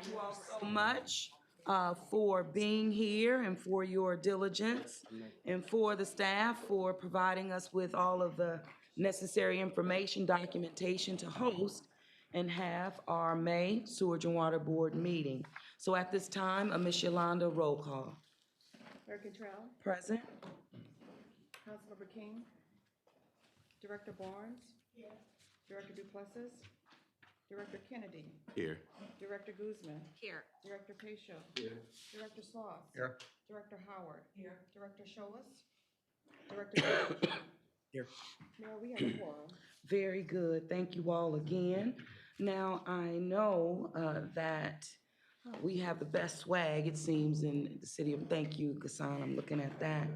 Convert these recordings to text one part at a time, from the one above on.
you all so much for being here and for your diligence, and for the staff for providing us with all of the necessary information, documentation to host and have our May Sewerage and Water Board meeting. So at this time, Ms. Yolanda, roll call. Clerk Cantrell, Present. Councilmember King, Director Barnes. Director Duplessis, Director Kennedy, Here. Director Guzman, Here. Director Pacia, Here. Director Sloss. Here. Director Howard. Here. Director Scholas, Director Page. Here. Mayor, we have a quorum. Very good. Thank you all again. Now, I know that we have the best swag, it seems, in the city of, thank you, Gassan, I'm looking at that.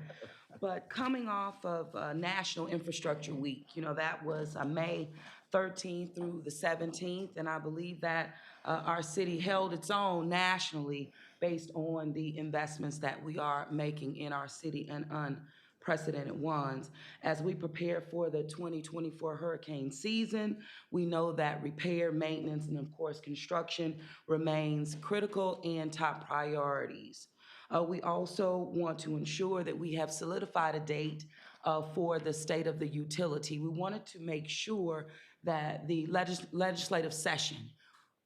But coming off of National Infrastructure Week, you know, that was May 13th through the 17th, and I believe that our city held its own nationally based on the investments that we are making in our city and unprecedented ones. As we prepare for the 2024 hurricane season, we know that repair, maintenance, and of course, construction remains critical and top priorities. We also want to ensure that we have solidified a date for the state of the utility. We wanted to make sure that the legislative session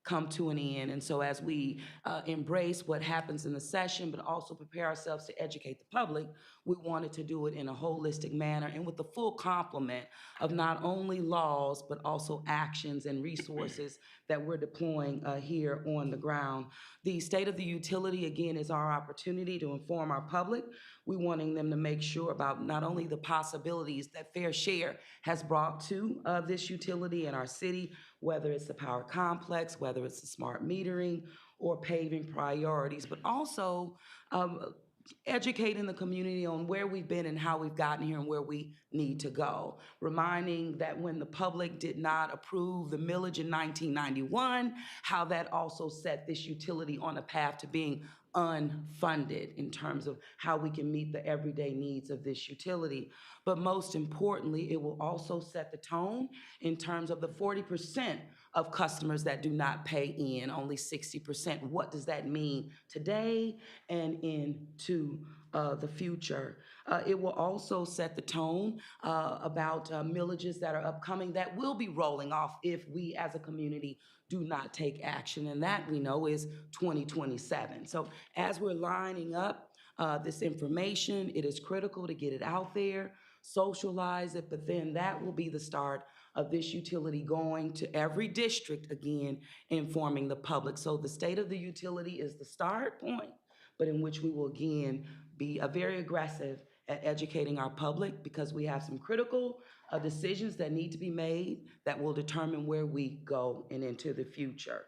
come to an end. And so as we embrace what happens in the session, but also prepare ourselves to educate the public, we wanted to do it in a holistic manner and with the full complement of not only laws, but also actions and resources that we're deploying here on the ground. The state of the utility, again, is our opportunity to inform our public. We wanting them to make sure about not only the possibilities that Fair Share has brought to this utility in our city, whether it's the power complex, whether it's the smart metering or paving priorities, but also educating the community on where we've been and how we've gotten here and where we need to go. Reminding that when the public did not approve the millage in 1991, how that also set this utility on a path to being unfunded in terms of how we can meet the everyday needs of this utility. But most importantly, it will also set the tone in terms of the 40% of customers that do not pay in, only 60%. What does that mean today and into the future? It will also set the tone about millages that are upcoming that will be rolling off if we as a community do not take action, and that we know is 2027. So as we're lining up this information, it is critical to get it out there, socialize it, but then that will be the start of this utility going to every district again, informing the public. So the state of the utility is the start point, but in which we will again be very aggressive at educating our public because we have some critical decisions that need to be made that will determine where we go and into the future.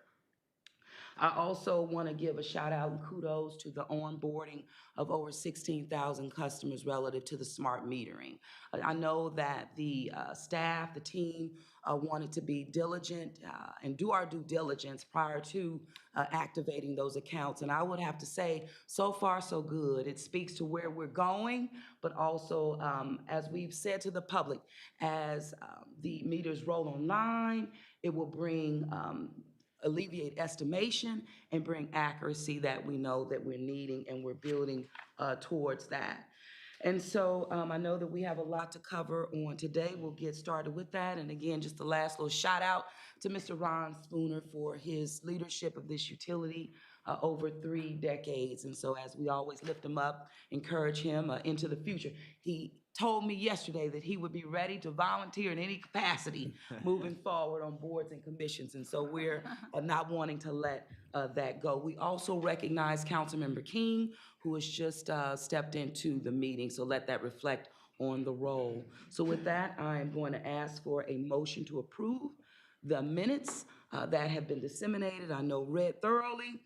I also want to give a shout out and kudos to the onboarding of over 16,000 customers relative to the smart metering. I know that the staff, the team, wanted to be diligent and do our due diligence prior to activating those accounts. And I would have to say, so far, so good. It speaks to where we're going, but also, as we've said to the public, as the meters roll online, it will bring alleviate estimation and bring accuracy that we know that we're needing, and we're building towards that. And so I know that we have a lot to cover on today. We'll get started with that. And again, just the last little shout out to Mr. Ron Spooner for his leadership of this utility over 3 decades. And so as we always lift him up, encourage him into the future. He told me yesterday that he would be ready to volunteer in any capacity moving forward on boards and commissions. And so we're not wanting to let that go. We also recognize Councilmember King, who has just stepped into the meeting. So let that reflect on the role. So with that, I am going to ask for a motion to approve the minutes that have been disseminated, I know read thoroughly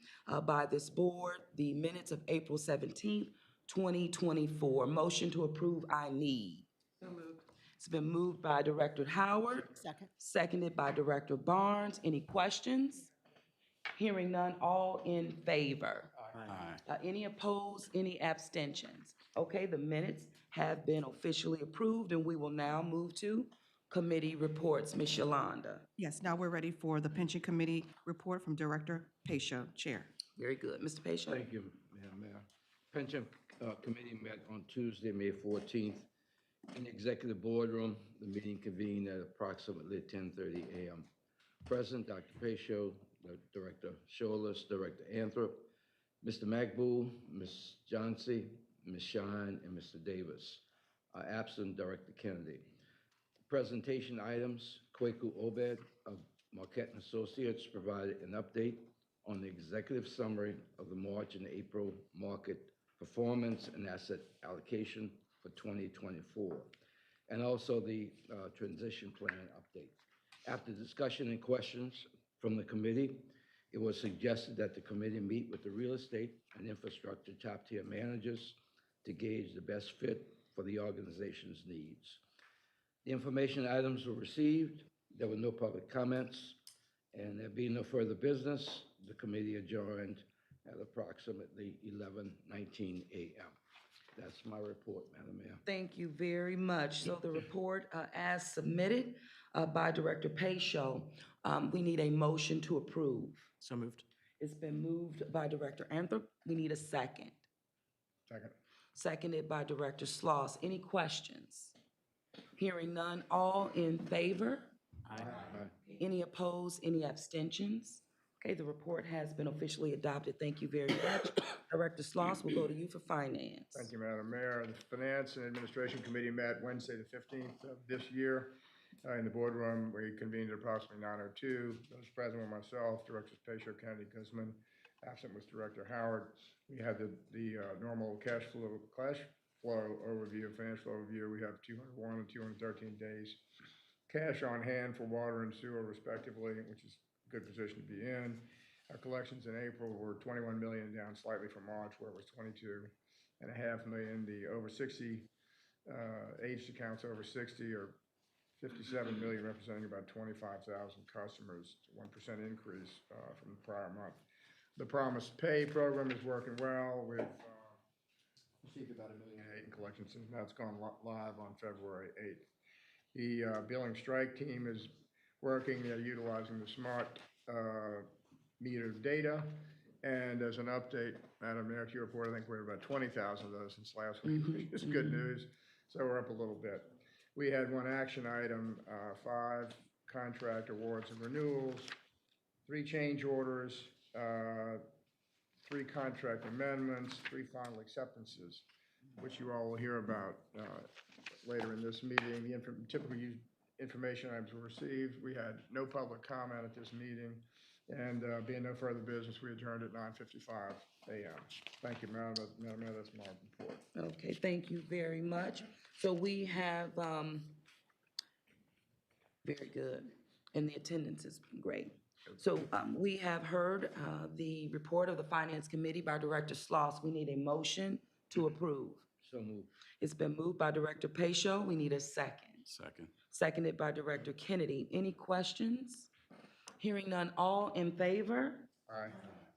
by this board, the minutes of April 17th, 2024. Motion to approve, I need. So moved. It's been moved by Director Howard. Second. Seconded by Director Barnes. Any questions? Hearing none, all in favor? Any opposed, any abstentions? Okay, the minutes have been officially approved, and we will now move to committee reports. Ms. Yolanda. Yes, now we're ready for the Pension Committee report from Director Pacho, Chair. Very good. Mr. Pacho? Thank you, Madam Mayor. Pension Committee met on Tuesday, May 14th, in the Executive Boardroom. The meeting convened at approximately 10:30 a.m. Present, Dr. Pacho, Director Sholas, Director Anthrop, Mr. Magbu, Ms. Johnsey, Ms. Shine, and Mr. Davis. Absent, Director Kennedy. Presentation items, Kwaku Obed of Marquette and Associates provided an update on the executive summary of the March and April market performance and asset allocation for 2024, and also the transition plan update. After discussion and questions from the committee, it was suggested that the committee meet with the real estate and infrastructure top-tier managers to gauge the best fit for the organization's needs. The information items were received. There were no public comments, and there being no further business, the committee adjourned at approximately 11:19 a.m. That's my report, Madam Mayor. Thank you very much. So the report, as submitted by Director Pacho, we need a motion to approve. So moved. It's been moved by Director Anthrop. We need a second. Second. Seconded by Director Sloss. Any questions? Hearing none, all in favor? Aye. Any opposed, any abstentions? Okay, the report has been officially adopted. Thank you very much. Director Sloss, we'll go to you for finance. Thank you, Madam Mayor. The Finance and Administration Committee met Wednesday, the 15th of this year. In the boardroom, we convened at approximately 9:02. Those present were myself, Directors Pacho, Kennedy, Guzman. Absent was Director Howard. We had the normal cash flow overview, financial overview. We have 201 and 213 days cash on hand for water and sewer respectively, which is a good position to be in. Our collections in April were 21 million, down slightly from March, where it was 22.5 million. The over 60 aged accounts over 60 are 57 million, representing about 25,000 customers, 1% increase from the prior month. The Promise Pay program is working well. We've received about $1.8 million in collections, and that's gone live on February 8th. The billing strike team is working, utilizing the smart meter data. And as an update, Madam Mayor, to your report, I think we have about 20,000 of those since last week, which is good news. So we're up a little bit. We had one action item, 5 contract awards and renewals, 3 change orders, 3 contract amendments, 3 final acceptances, which you all will hear about later in this meeting. The typical information items were received. We had no public comment at this meeting, and being no further business, we adjourned at 9:55 a.m. Thank you, Madam Mayor. That's my report. Okay, thank you very much. So we have, very good, and the attendance is great. So we have heard the report of the Finance Committee by Director Sloss. We need a motion to approve. So moved. It's been moved by Director Pacho. We need a second. Second. Seconded by Director Kennedy. Any questions? Hearing none, all in favor? Aye.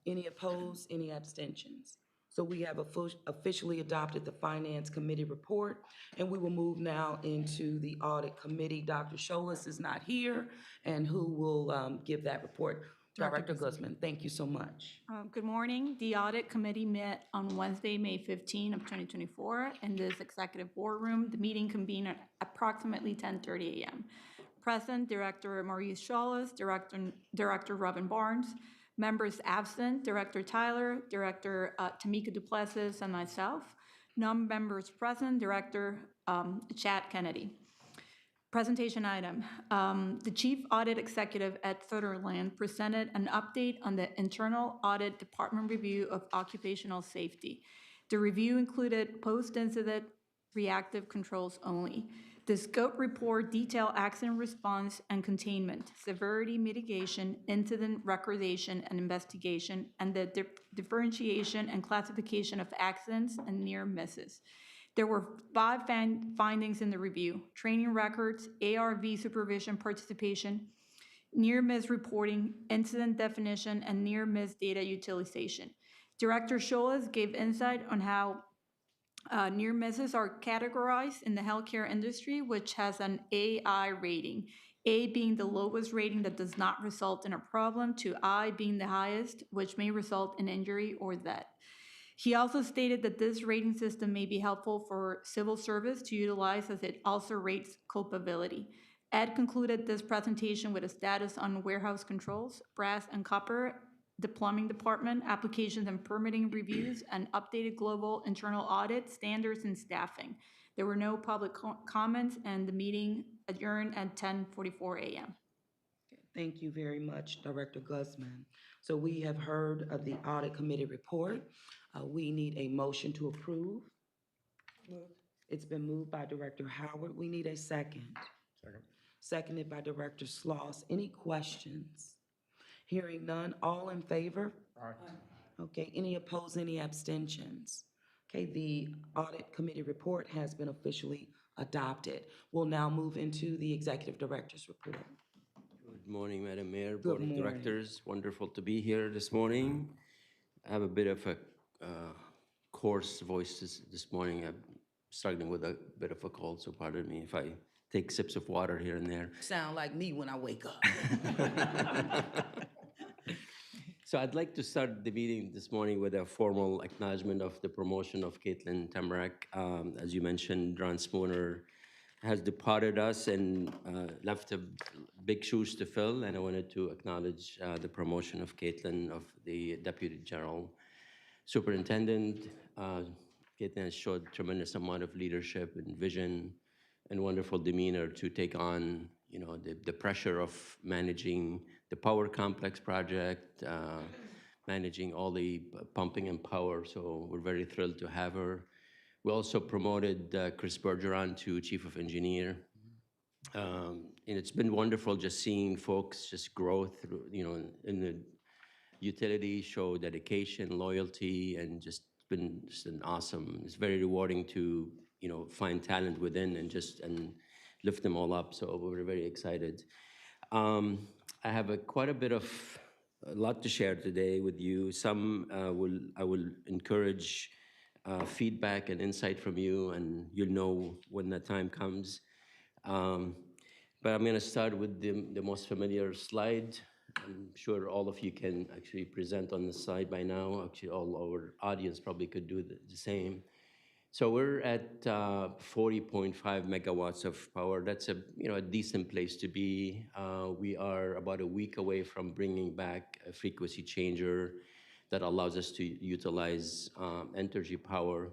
Any opposed, any abstentions? So we have officially adopted the Finance Committee report, and we will move now into the Audit Committee. Dr. Sholas is not here, and who will give that report? Director Guzman, thank you so much. Good morning. The Audit Committee met on Wednesday, May 15 of 2024 in this executive boardroom. The meeting convened at approximately 10:30 a.m. Present, Director Maurice Sholas, Director Robin Barnes, members absent, Director Tyler, Director Tamika Duplessis, and myself. Non-members present, Director Chad Kennedy. Presentation item. The Chief Audit Executive at Sutherland presented an update on the Internal Audit Department review of occupational safety. The review included post-incident reactive controls only. The scope report detailed accident response and containment, severity mitigation, incident recordation and investigation, and the differentiation and classification of accidents and near misses. There were 5 findings in the review: training records, ARV supervision participation, near-miss reporting, incident definition, and near-miss data utilization. Director Sholas gave insight on how Near misses are categorized in the healthcare industry, which has an AI rating. A being the lowest rating that does not result in a problem, to I being the highest, which may result in injury or death. He also stated that this rating system may be helpful for civil service to utilize as it also rates culpability. Ed concluded this presentation with a status on warehouse controls, brass and copper, the plumbing department, applications and permitting reviews, and updated global internal audit standards and staffing. There were no public comments, and the meeting adjourned at 10:44 a.m. Thank you very much, Director Guzman. So we have heard of the Audit Committee report. We need a motion to approve. It's been moved by Director Howard. We need a second. Second. Seconded by Director Sloss. Any questions? Hearing none, all in favor? Aye. Okay, any opposed, any abstentions? Okay, the Audit Committee report has been officially adopted. We'll now move into the Executive Director's report. Good morning, Madam Mayor, Good Board of morning. Directors. Wonderful to be here this morning. I have a bit of a coarse voice this morning. I'm struggling with a bit of a cold, so pardon me if I take sips of water here and there. Sound like me when I wake up. So I'd like to start the meeting this morning with a formal acknowledgement of the promotion of Caitlin Tamarack. As you mentioned, Ron Spooner has departed us and left a big shoes to fill, and I wanted to acknowledge the promotion of Caitlin of the Deputy General Superintendent. Caitlin has showed tremendous amount of leadership and vision and wonderful demeanor to take on, the pressure of managing the power complex project, managing all the pumping and power. So we're very thrilled to have her. We also promoted Chris Bergeron to Chief of Engineer. And it's been wonderful just seeing folks just grow through, in the utility, show dedication, loyalty, and just been just an awesome. It's very rewarding to, find talent within and lift them all up. So we're very excited. I have quite a lot to share today with you. Some I will encourage feedback and insight from you, and you'll know when that time comes. But I'm going to start with the most familiar slide. I'm sure all of you can actually present on the slide by now. Actually, all our audience probably could do the same. So we're at 40.5 megawatts of power. That's a decent place to be. We are about a week away from bringing back a frequency changer that allows us to utilize energy power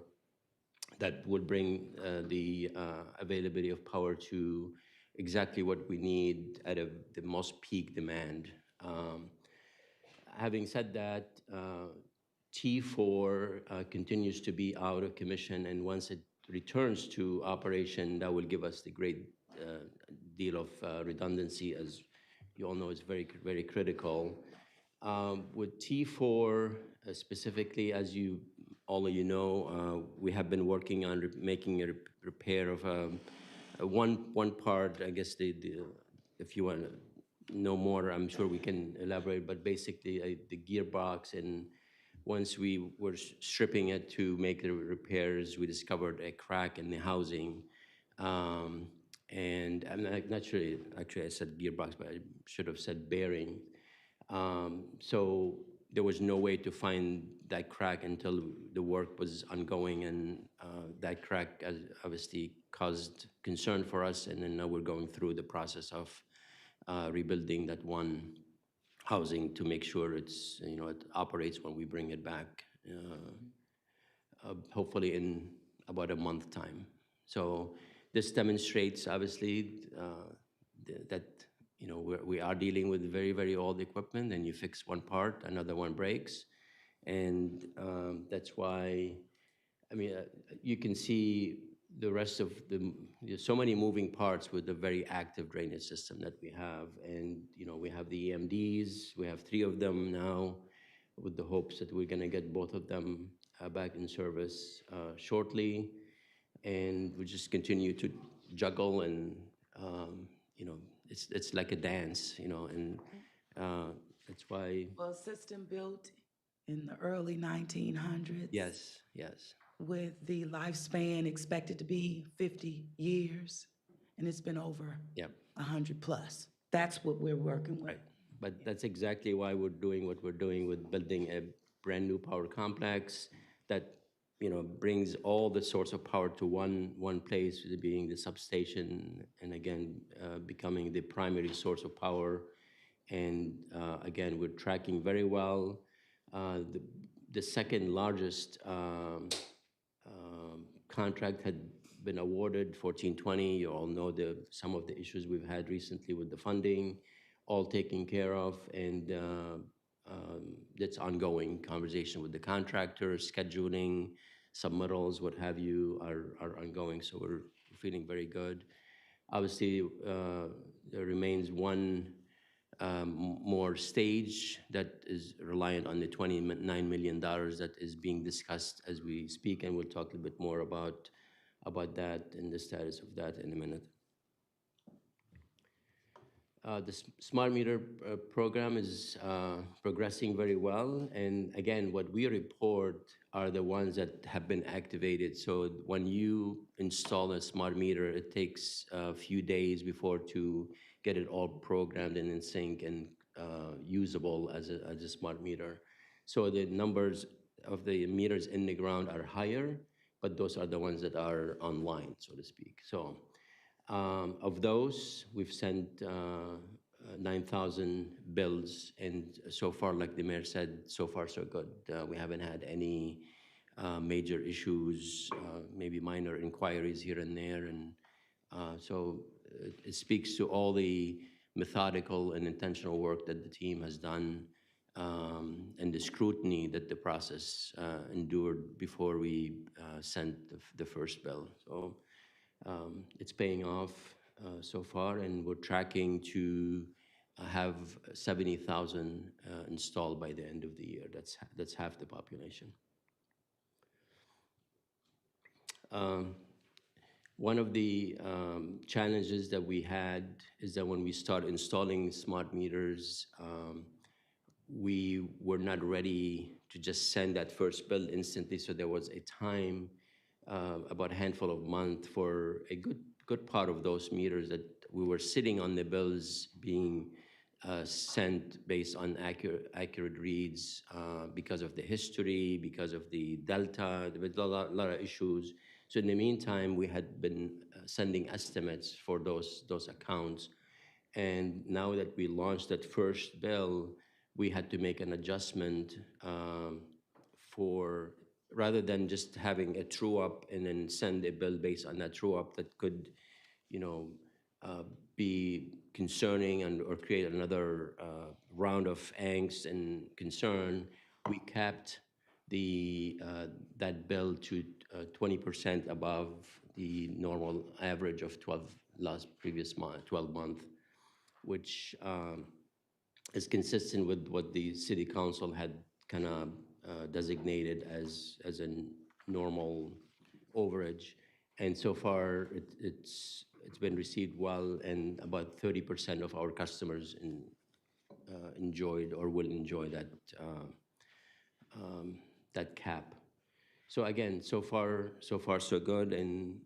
that would bring the availability of power to exactly what we need at the most peak demand. Having said that, T4 continues to be out of commission, and once it returns to operation, that will give us the great deal of redundancy. As you all know, it's very, very critical. With T4 specifically, as all of you know, we have been working on making a repair of one part. I guess if you want to know more, I'm sure we can elaborate. But basically, the gearbox, and once we were stripping it to make the repairs, we discovered a crack in the housing. And I'm not sure. Actually, I said gearbox, but I should have said bearing. So there was no way to find that crack until the work was ongoing, and that crack obviously caused concern for us, and then now we're going through the process of rebuilding that one housing to make sure it operates when we bring it back, hopefully in about a month time. So this demonstrates obviously that we are dealing with very, very old equipment, and you fix one part, another one breaks. And that's why, you can see the rest of there's so many moving parts with the very active drainage system that we have. And, we have the EMDs, we have 3 of them now, with the hopes that we're gonna get both of them back in service shortly. And we just continue to juggle, and, it's like a dance, and that's why. Well, system built in the early 1900s. Yes, yes. with the lifespan expected to be 50 years, and it's been over Yep. 100 plus. That's what we're working with. Right. But that's exactly why we're doing what we're doing with building a brand-new power complex that, brings all the source of power to one place, being the substation, and again, becoming the primary source of power. And again, we're tracking very well. The second largest contract had been awarded, 1420. You all know some of the issues we've had recently with the funding, all taken care of, and that's ongoing conversation with the contractor, scheduling, submittals, what have you, are ongoing. So we're feeling very good. Obviously, there remains one more stage that is reliant on the $29 million that is being discussed as we speak, and we'll talk a little bit more about that and the status of that in a minute. The smart meter program is progressing very well, and again, what we report are the ones that have been activated. So when you install a smart meter, it takes a few days before to get it all programmed and in sync and usable as a smart meter. So the numbers of the meters in the ground are higher, but those are the ones that are online, so to speak. So of those, we've sent 9,000 bills, and so far, like the mayor said, so far so good. We haven't had any major issues, maybe minor inquiries here and there, and so it speaks to all the methodical and intentional work that the team has done, and the scrutiny that the process endured before we sent the first bill. So it's paying off so far, and we're tracking to have 70,000 installed by the end of the year. That's half the population. One of the challenges that we had is that when we start installing smart meters, we were not ready to just send that first bill instantly. So there was a time, about a handful of months, for a good part of those meters that we were sitting on the bills being sent based on accurate reads because of the history, because of the delta. There was a lot of issues. So in the meantime, we had been sending estimates for those accounts. And now that we launched that first bill, we had to make an adjustment rather than just having a true up and then send a bill based on that true up that could, be concerning or create another round of angst and concern. We capped that bill to 20% above the normal average of 12 month, which is consistent with what the city council had kind of designated as a normal overage. And so far, it's been received well, and about 30% of our customers enjoyed or will enjoy that cap. So again, so far so good, and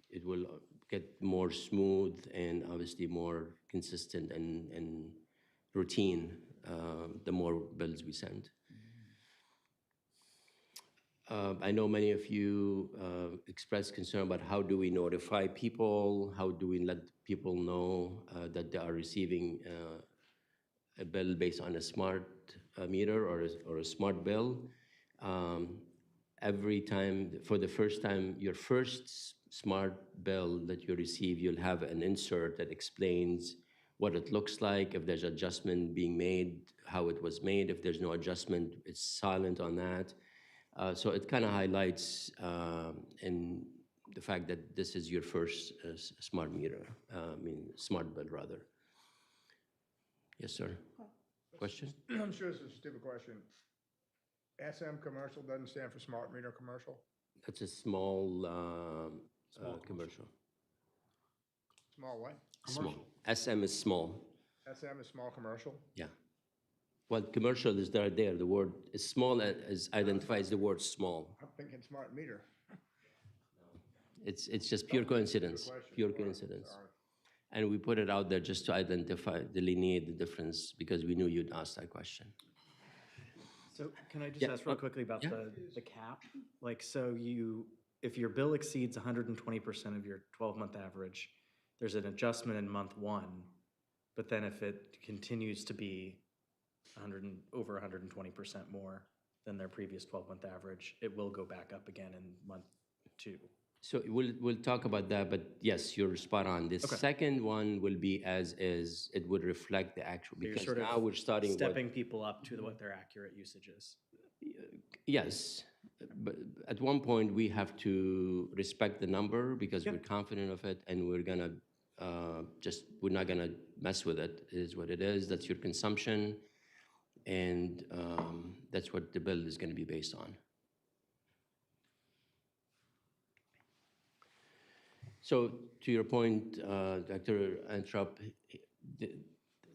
it will get more smooth and obviously more consistent and routine the more bills we send. I know many of you expressed concern about how do we notify people, how do we let people know that they are receiving a bill based on a smart meter or a smart bill. Every time, for the first time, your first smart bill that you receive, you'll have an insert that explains what it looks like, if there's adjustment being made, how it was made. If there's no adjustment, it's silent on that. So it kind of highlights in the fact that this is your first smart meter, smart bill rather. Yes, sir. Question? I'm sure this is a stupid question. SM commercial doesn't stand for smart meter commercial? That's a small commercial. Small what? Small. SM is small. SM is small commercial? Yeah. Well, commercial is there, the word is small as identifies the word small. I'm thinking smart meter. It's just pure coincidence, pure coincidence. Sorry. And we put it out there just to identify, delineate the difference because we knew you'd ask that question. So can I just Yeah, ask real quickly about yeah. the cap? Like, so if your bill exceeds 120% of your 12-month average, there's an adjustment in month one, but then if it continues to be over 120% more than their previous 12-month average, it will go back up again in month two. So we'll talk about that, but yes, you're spot on. The second one will be as is, it would reflect the actual, So you're because sort of now we're starting with. stepping people up to what their accurate usage is. Yes, but at one point, we have to respect the number because we're confident of it, and we're gonna we're not gonna mess with it. It is what it is, that's your consumption, and that's what the bill is gonna be based on. So to your point, Dr. Anthrop,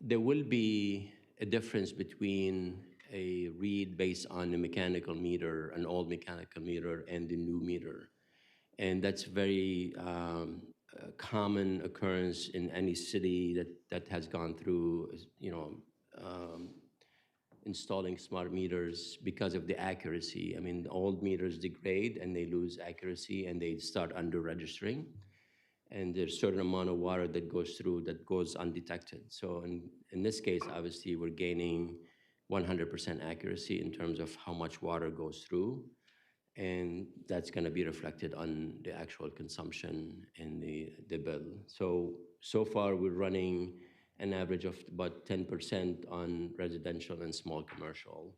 there will be a difference between a read based on a mechanical meter, an old mechanical meter, and the new meter. And that's very common occurrence in any city that has gone through, installing smart meters because of the accuracy. I mean, old meters degrade and they lose accuracy and they start under-registering. And there's a certain amount of water that goes through that goes undetected. So in this case, obviously, we're gaining 100% accuracy in terms of how much water goes through. And that's going to be reflected on the actual consumption in the bill. So far, we're running an average of about 10% on residential and small commercial.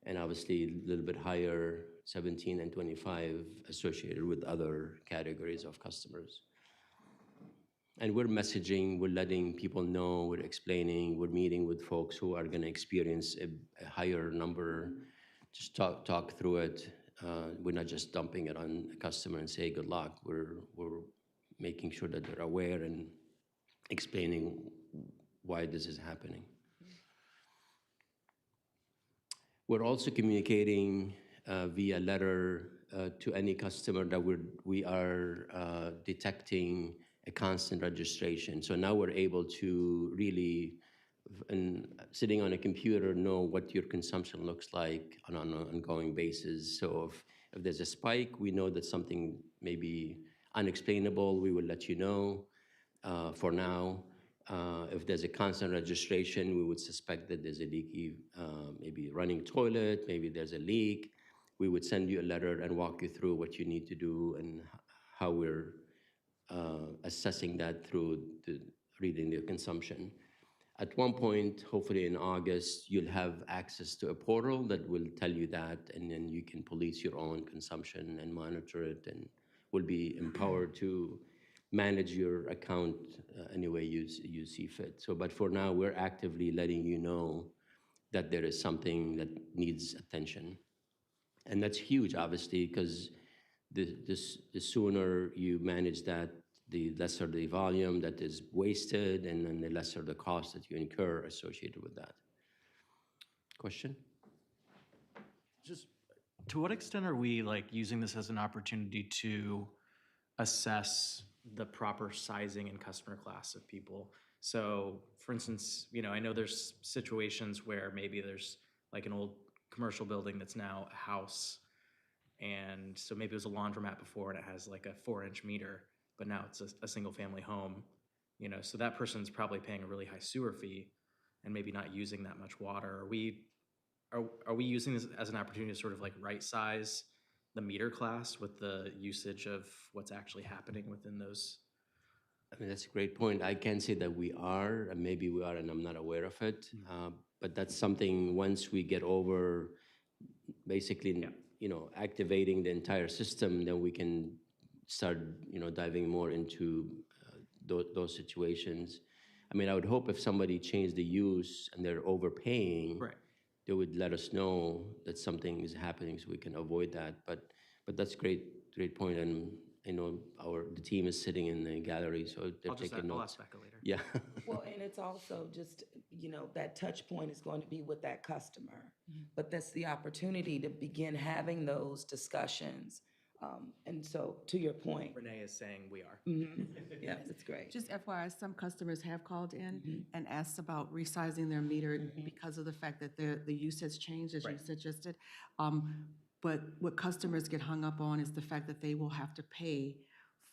And obviously, a little bit higher, 17 and 25, associated with other categories of customers. And we're messaging, we're letting people know, we're explaining, we're meeting with folks who are going to experience a higher number, just talk through it. We're not just dumping it on a customer and say, good luck. We're making sure that they're aware and explaining why this is happening. We're also communicating via letter to any customer that we are detecting a constant registration. So now we're able to really, sitting on a computer, know what your consumption looks like on an ongoing basis. So if there's a spike, we know that something may be unexplainable, we will let you know for now. If there's a constant registration, we would suspect that there's a leaky, maybe running toilet, maybe there's a leak. We would send you a letter and walk you through what you need to do and how we're assessing that through reading the consumption. At one point, hopefully in August, you'll have access to a portal that will tell you that, and then you can police your own consumption and monitor it, and will be empowered to manage your account any way you see fit. So, but for now, we're actively letting you know that there is something that needs attention. And that's huge, obviously, because the sooner you manage that, the lesser the volume that is wasted, and then the lesser the cost that you incur associated with that. Question? Just to what extent are we using this as an opportunity to assess the proper sizing and customer class of people? So for instance, I know there's situations where maybe there's an old commercial building that's now a house. And so maybe it was a laundromat before and it has a 4-inch meter, but now it's a single family home, so that person's probably paying a really high sewer fee and maybe not using that much water. Are we using this as an opportunity to sort of right size the meter class with the usage of what's actually happening within those? I mean, that's a great point. I can say that we are, and maybe we are, and I'm not aware of it. But that's something once we get over basically, activating the entire system, then we can start, diving more into those situations. I mean, I would hope if somebody changed the use and they're overpaying, Right. they would let us know that something is happening so we can avoid that. But that's great point. And I know the team is sitting in the gallery, so they're taking I'll notes. ask Becca later. Yeah. Well, and it's also just, you know, that touch point is going to be with that customer. But that's the opportunity to begin having those discussions. And so, to your point, Renee is saying we are. yeah, that's great. Just FYI, some customers have called in and asked about resizing their meter because of the fact that the use has changed, as you suggested. But what customers get hung up on is the fact that they will have to pay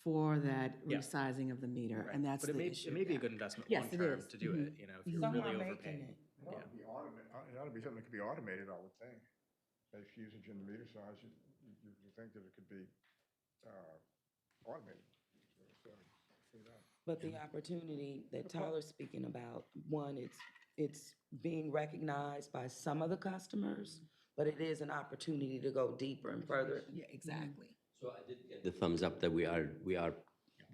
for that Yeah. resizing of the meter, Right. and that's But the it issue. may be a good investment Yes, it long-term is. to do it, you know, if you're Some really are making overpaying. it. It ought to be it ought to be something that could be automated, I would think. Base usage in the meter size, you think that it could be automated. So, But the opportunity that Tyler's speaking about, one, it's being recognized by some of the customers, but it is an opportunity to go deeper and further. Yeah, exactly. So I did get the thumbs up that we are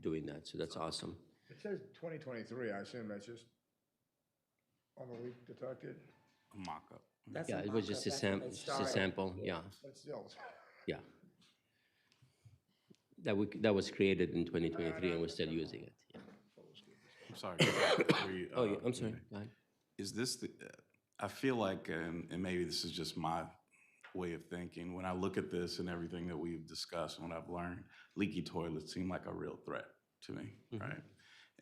doing that, so that's awesome. It says 2023, I assume that's just on the leak detected, Mock-up. That's Yeah, a it was mock-up. just a That's when they just a started. sample, yeah, but still. yeah. That was created in 2023 and we're still using it, yeah. I'm sorry. before you, Oh, yeah, I'm you sorry, know, go ahead. Is this the, I feel like, and maybe this is just my way of thinking, when I look at this and everything that we've discussed and what I've learned, leaky toilets seem like a real threat to me, right?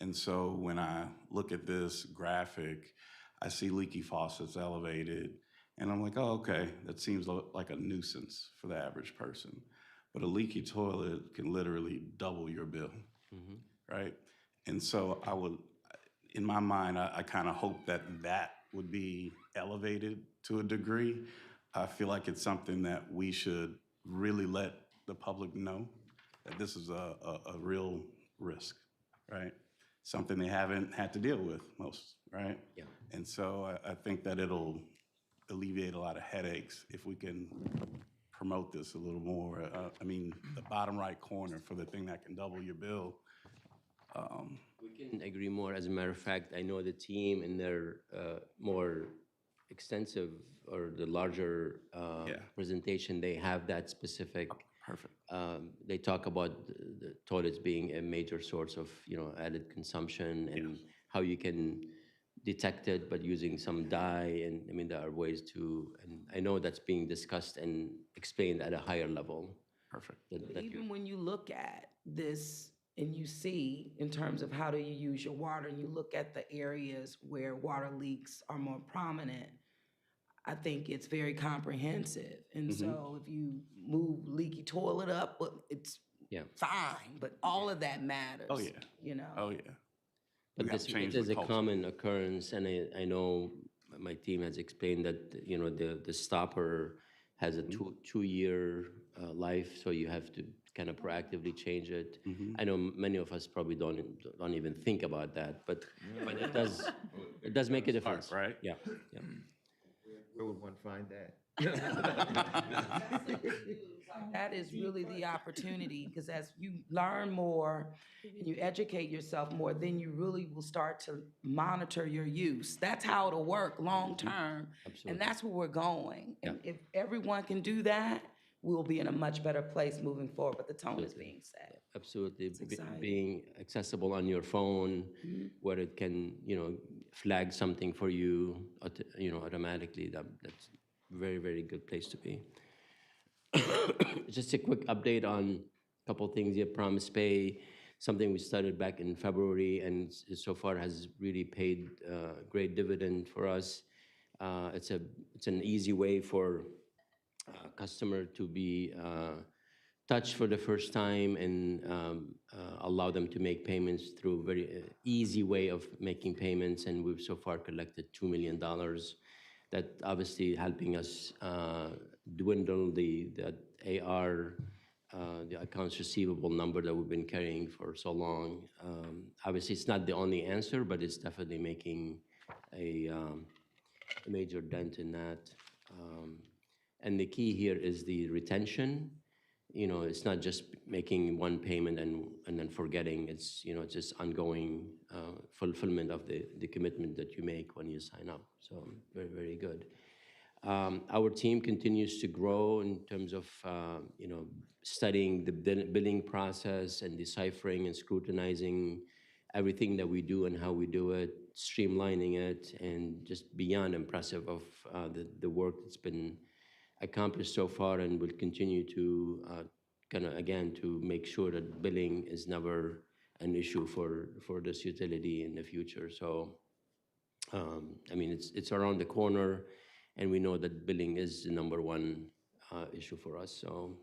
And so when I look at this graphic, I see leaky faucets elevated, and I'm like, oh, okay, that seems like a nuisance for the average person. But a leaky toilet can literally double your bill, right? And so I would, in my mind, I kind of hope that that would be elevated to a degree. I feel like it's something that we should really let the public know that this is a real risk, right? Something they haven't had to deal with most, right? Yeah. And so I think that it'll alleviate a lot of headaches if we can promote this a little more. I mean, the bottom right corner for the thing that can double your bill. We can agree more. As a matter of fact, I know the team in their more extensive or the larger presentation, they have that specific. Perfect. They talk about the toilets being a major source of, you know, added consumption and how you can detect it, but using some dye. And I mean, there are ways to, and I know that's being discussed and explained at a higher level. Perfect. Even when you look at this and you see in terms of how do you use your water, and you look at the areas where water leaks are more prominent, I think it's very comprehensive. And so if you move leaky toilet up, well, it's fine, but all of that matters. Oh, yeah. You know? Oh, yeah. But We have this to change it is the a culture. common occurrence, and I know my team has explained that, you know, the stopper has a two-year life, so you have to kind of proactively change it. I know many of us probably don't even think about that, but it does make a difference. right? Yeah, yeah. Where would one find that? That is really the opportunity, because as you learn more and you educate yourself more, then you really will start to monitor your use. That's how it'll work long-term. Absolutely. And that's where we're going. And if everyone can do that, we'll be in a much better place moving forward, but the tone is being set. Absolutely. exciting. Being accessible on your phone, where it can, you know, flag something for you, you know, automatically. That's a very, very good place to be. Just a quick update on a couple things here. Promise Pay, something we started back in February, and so far has really paid great dividend for us. It's an easy way for customer to be touched for the first time and allow them to make payments through a very easy way of making payments. And we've so far collected $2 million. That obviously helping us dwindle the AR, the accounts receivable number that we've been carrying for so long. Obviously, it's not the only answer, but it's definitely making a major dent in that. And the key here is the retention. You know, it's not just making one payment and then forgetting. It's, you know, it's just ongoing fulfillment of the commitment that you make when you sign up. So very, very good. Our team continues to grow in terms of, you know, studying the billing process and deciphering and scrutinizing everything that we do and how we do it, streamlining it, and just beyond impressive of the work that's been accomplished so far, and will continue to kind of, again, to make sure that billing is never an issue for this utility in the future. So, I mean, it's around the corner, and we know that billing is the number one issue for us. So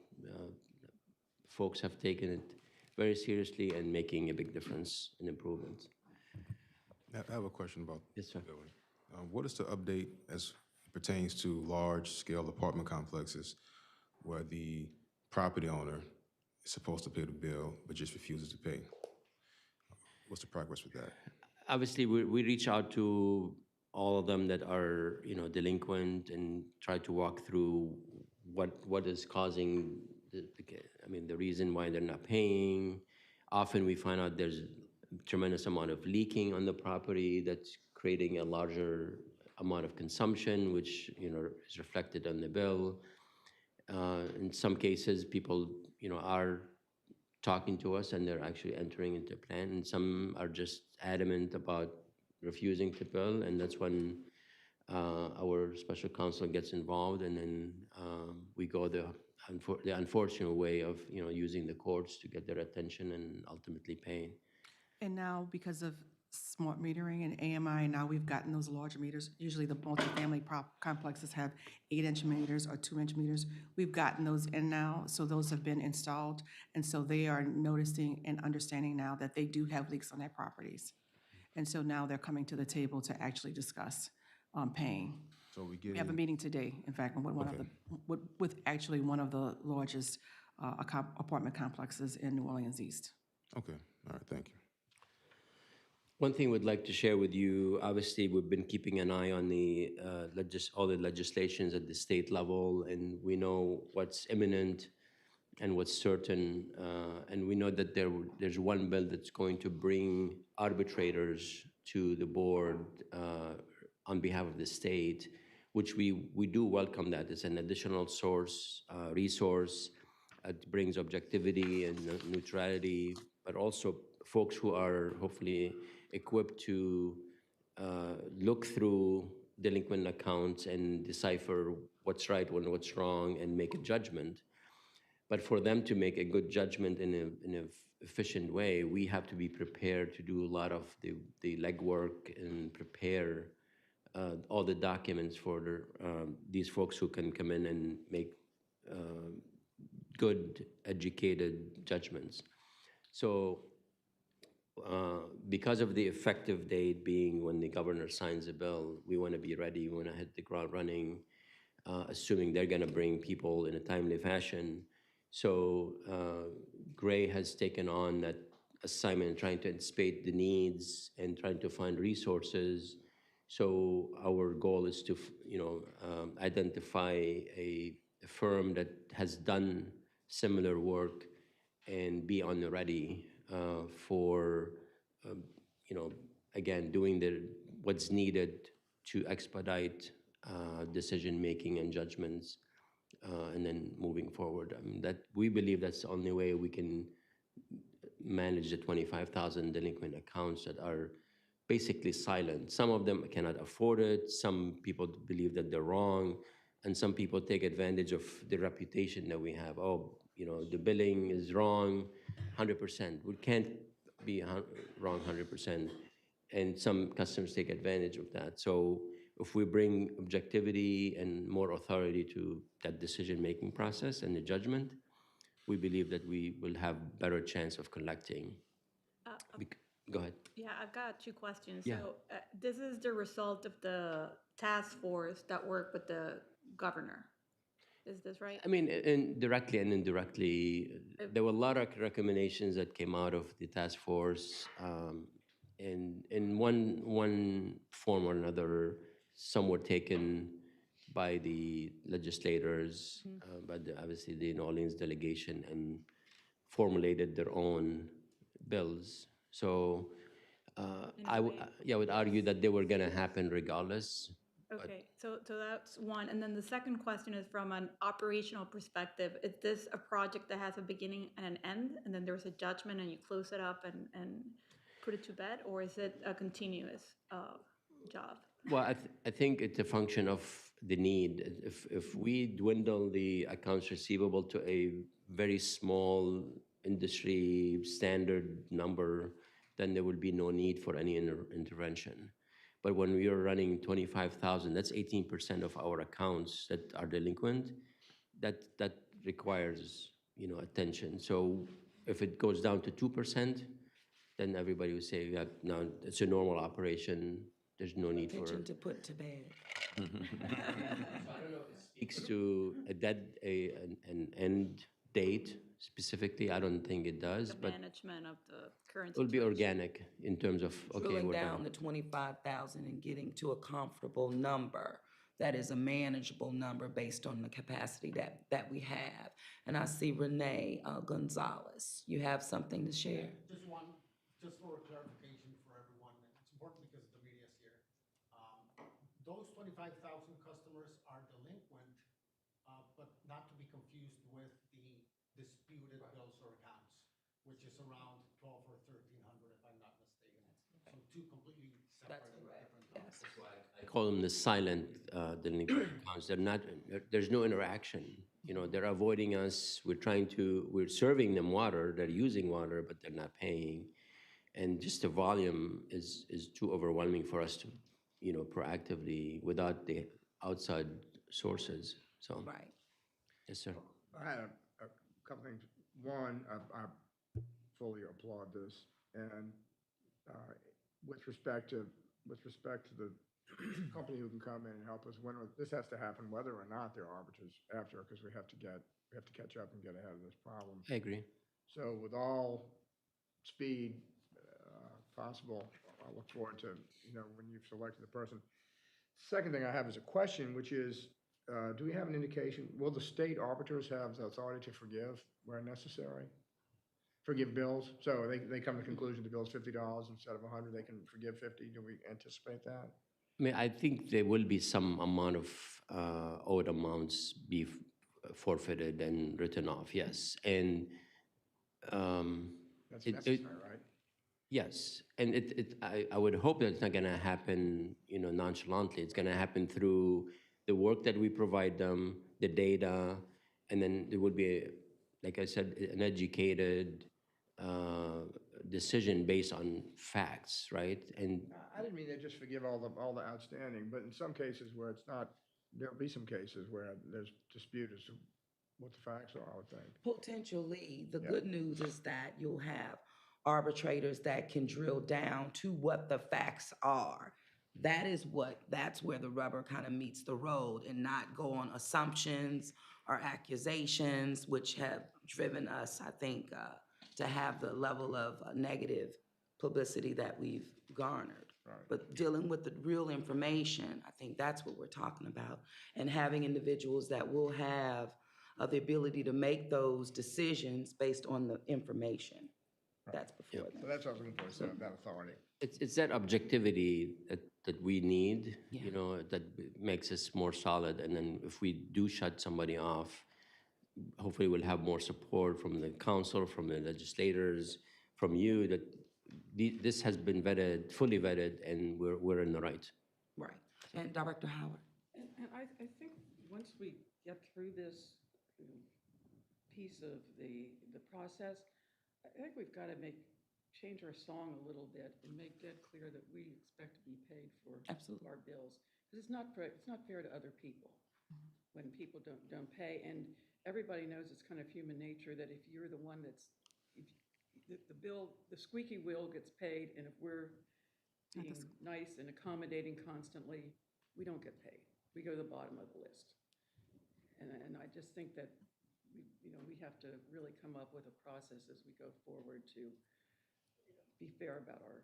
folks have taken it very seriously and making a big difference in improvements. I have a question about Yes, sir. the building. What is the update as it pertains to large-scale apartment complexes where the property owner is supposed to pay the bill but just refuses to pay? What's the progress with that? Obviously, we reach out to all of them that are, delinquent, and try to walk through what is causing the reason why they're not paying. Often we find out there's a tremendous amount of leaking on the property that's creating a larger amount of consumption, which, is reflected on the bill. In some cases, people, are talking to us and they're actually entering into a plan, and some are just adamant about refusing to bill, and that's when our special counsel gets involved, and then we go the unfortunate way of using the courts to get their attention and ultimately paying. And now, because of smart metering and AMI, now we've gotten those larger meters. Usually the multifamily complexes have 8-inch meters or 2-inch meters. We've gotten those in now, so those have been installed. And so they are noticing and understanding now that they do have leaks on their properties. And so now they're coming to the table to actually discuss paying. So We have a meeting today, in fact, with one of with actually one of the largest apartment complexes in New Orleans East. Okay, all right, thank you. One thing we'd like to share with you, obviously, we've been keeping an eye on the all the legislations at the state level, and we know what's imminent and what's certain. And we know that there's one bill that's going to bring arbitrators to the board on behalf of the state, which we do welcome that. It's an additional resource. It brings objectivity and neutrality, but also folks who are hopefully equipped to look through delinquent accounts and decipher what's right and what's wrong and make a judgment. But for them to make a good judgment in an efficient way, we have to be prepared to do a lot of the legwork and prepare all the documents for these folks who can come in and make good, educated judgments. So because of the effective date being when the governor signs a bill, we want to be ready. We want to hit the ground running, assuming they're going to bring people in a timely fashion. So Gray has taken on that assignment, trying to anticipate the needs and trying to find resources. So our goal is to, identify a firm that has done similar work and be on the ready for, again, doing what's needed to expedite decision-making and judgments, and then moving forward. I mean, that we believe that's the only way we can manage the 25,000 delinquent accounts that are basically silent. Some of them cannot afford it. Some people believe that they're wrong. And some people take advantage of the reputation that we have. Oh, the billing is wrong 100%. We can't be wrong 100%. And some customers take advantage of that. So if we bring objectivity and more authority to that decision-making process and the judgment, we believe that we will have better chance of collecting. Go ahead. Yeah, I've got two questions. Yeah. So this is the result of the task force that worked with the governor. Is this right? I mean, directly and indirectly, there were a lot of recommendations that came out of the task force. And in one form or another, some were taken by the legislators, by obviously the New Orleans delegation, and formulated their own bills. So I would argue that they were going to happen regardless. Okay, so that's one. And then the second question is from an operational perspective. Is this a project that has a beginning and an end, and then there's a judgment and you close it up and put it to bed, or is it a continuous job? Well, I think it's a function of the need. If we dwindle the accounts receivable to a very small industry standard number, then there will be no need for any intervention. But when we are running 25,000, that's 18% of our accounts that are delinquent. That requires, attention. So if it goes down to 2%, then everybody will say, yeah, no, it's a normal operation. There's no need for. Attention to put to bed. Speaks to an end date specifically. I don't think it does, The but management of the current it will be situation. organic in terms of, okay, Drilling we're down done. to 25,000 and getting to a comfortable number that is a manageable number based on the capacity that we have. And I see Renee Gonzalez. You have something to share? Just for clarification for everyone, it's important because the media's here. Those 25,000 customers are delinquent, but not to be confused with the disputed bills or accounts, which is around 12 or 1,300 if I'm not mistaken. So two completely separate and different numbers. I call them the silent delinquent accounts. There's no interaction. They're avoiding us. We're serving them water. They're using water, but they're not paying. And just the volume is too overwhelming for us to, proactively without the outside sources. So, Right. yes, sir. I had a couple things. One, I fully applaud this, and with respect to the company who can come in and help us, this has to happen, whether or not there are arbiters after, because we have to catch up and get ahead of this problem. I agree. So with all speed possible, I look forward to, when you've selected the person. Second thing I have is a question, which is, do we have an indication, will the state arbiters have the authority to forgive where necessary? Forgive bills? So they come to the conclusion the bill's $50 instead of 100, they can forgive 50. Do we anticipate that? I mean, I think there will be some amount of owed amounts be forfeited and written off, yes. And That's necessary, right? yes, and I would hope that it's not gonna happen, nonchalantly. It's gonna happen through the work that we provide them, the data, and then there would be, like I said, an educated decision based on facts, right? And I didn't mean they just forgive all the outstanding, but in some cases where it's not, there'll be some cases where there's dispute as to what the facts are, I would think. Potentially, the Yeah. good news is that you'll have arbitrators that can drill down to what the facts are. That's where the rubber kind of meets the road and not go on assumptions or accusations, which have driven us, I think, to have the level of negative publicity that we've garnered. Right. But dealing with the real information, I think that's what we're talking about. And having individuals that will have the ability to make those decisions based on the information that's before them. So that's what I was looking for, so that authority. it's that objectivity that we need, Yeah. that makes us more solid. And then if we do shut somebody off, hopefully we'll have more support from the council, from the legislators, from you, that this has been vetted, fully vetted, and we're in the right. Right. And Director Howard? And I think once we get through this piece of the process, I think we've got to change our song a little bit and make that clear that we expect to be paid for Absolutely. our bills. Because it's not fair to other people when people don't pay. And everybody knows it's kind of human nature that if you're the one the squeaky wheel gets paid, and if we're being nice and accommodating constantly, we don't get paid. We go to the bottom of the list. And I just think that we have to really come up with a process as we go forward to be fair about our.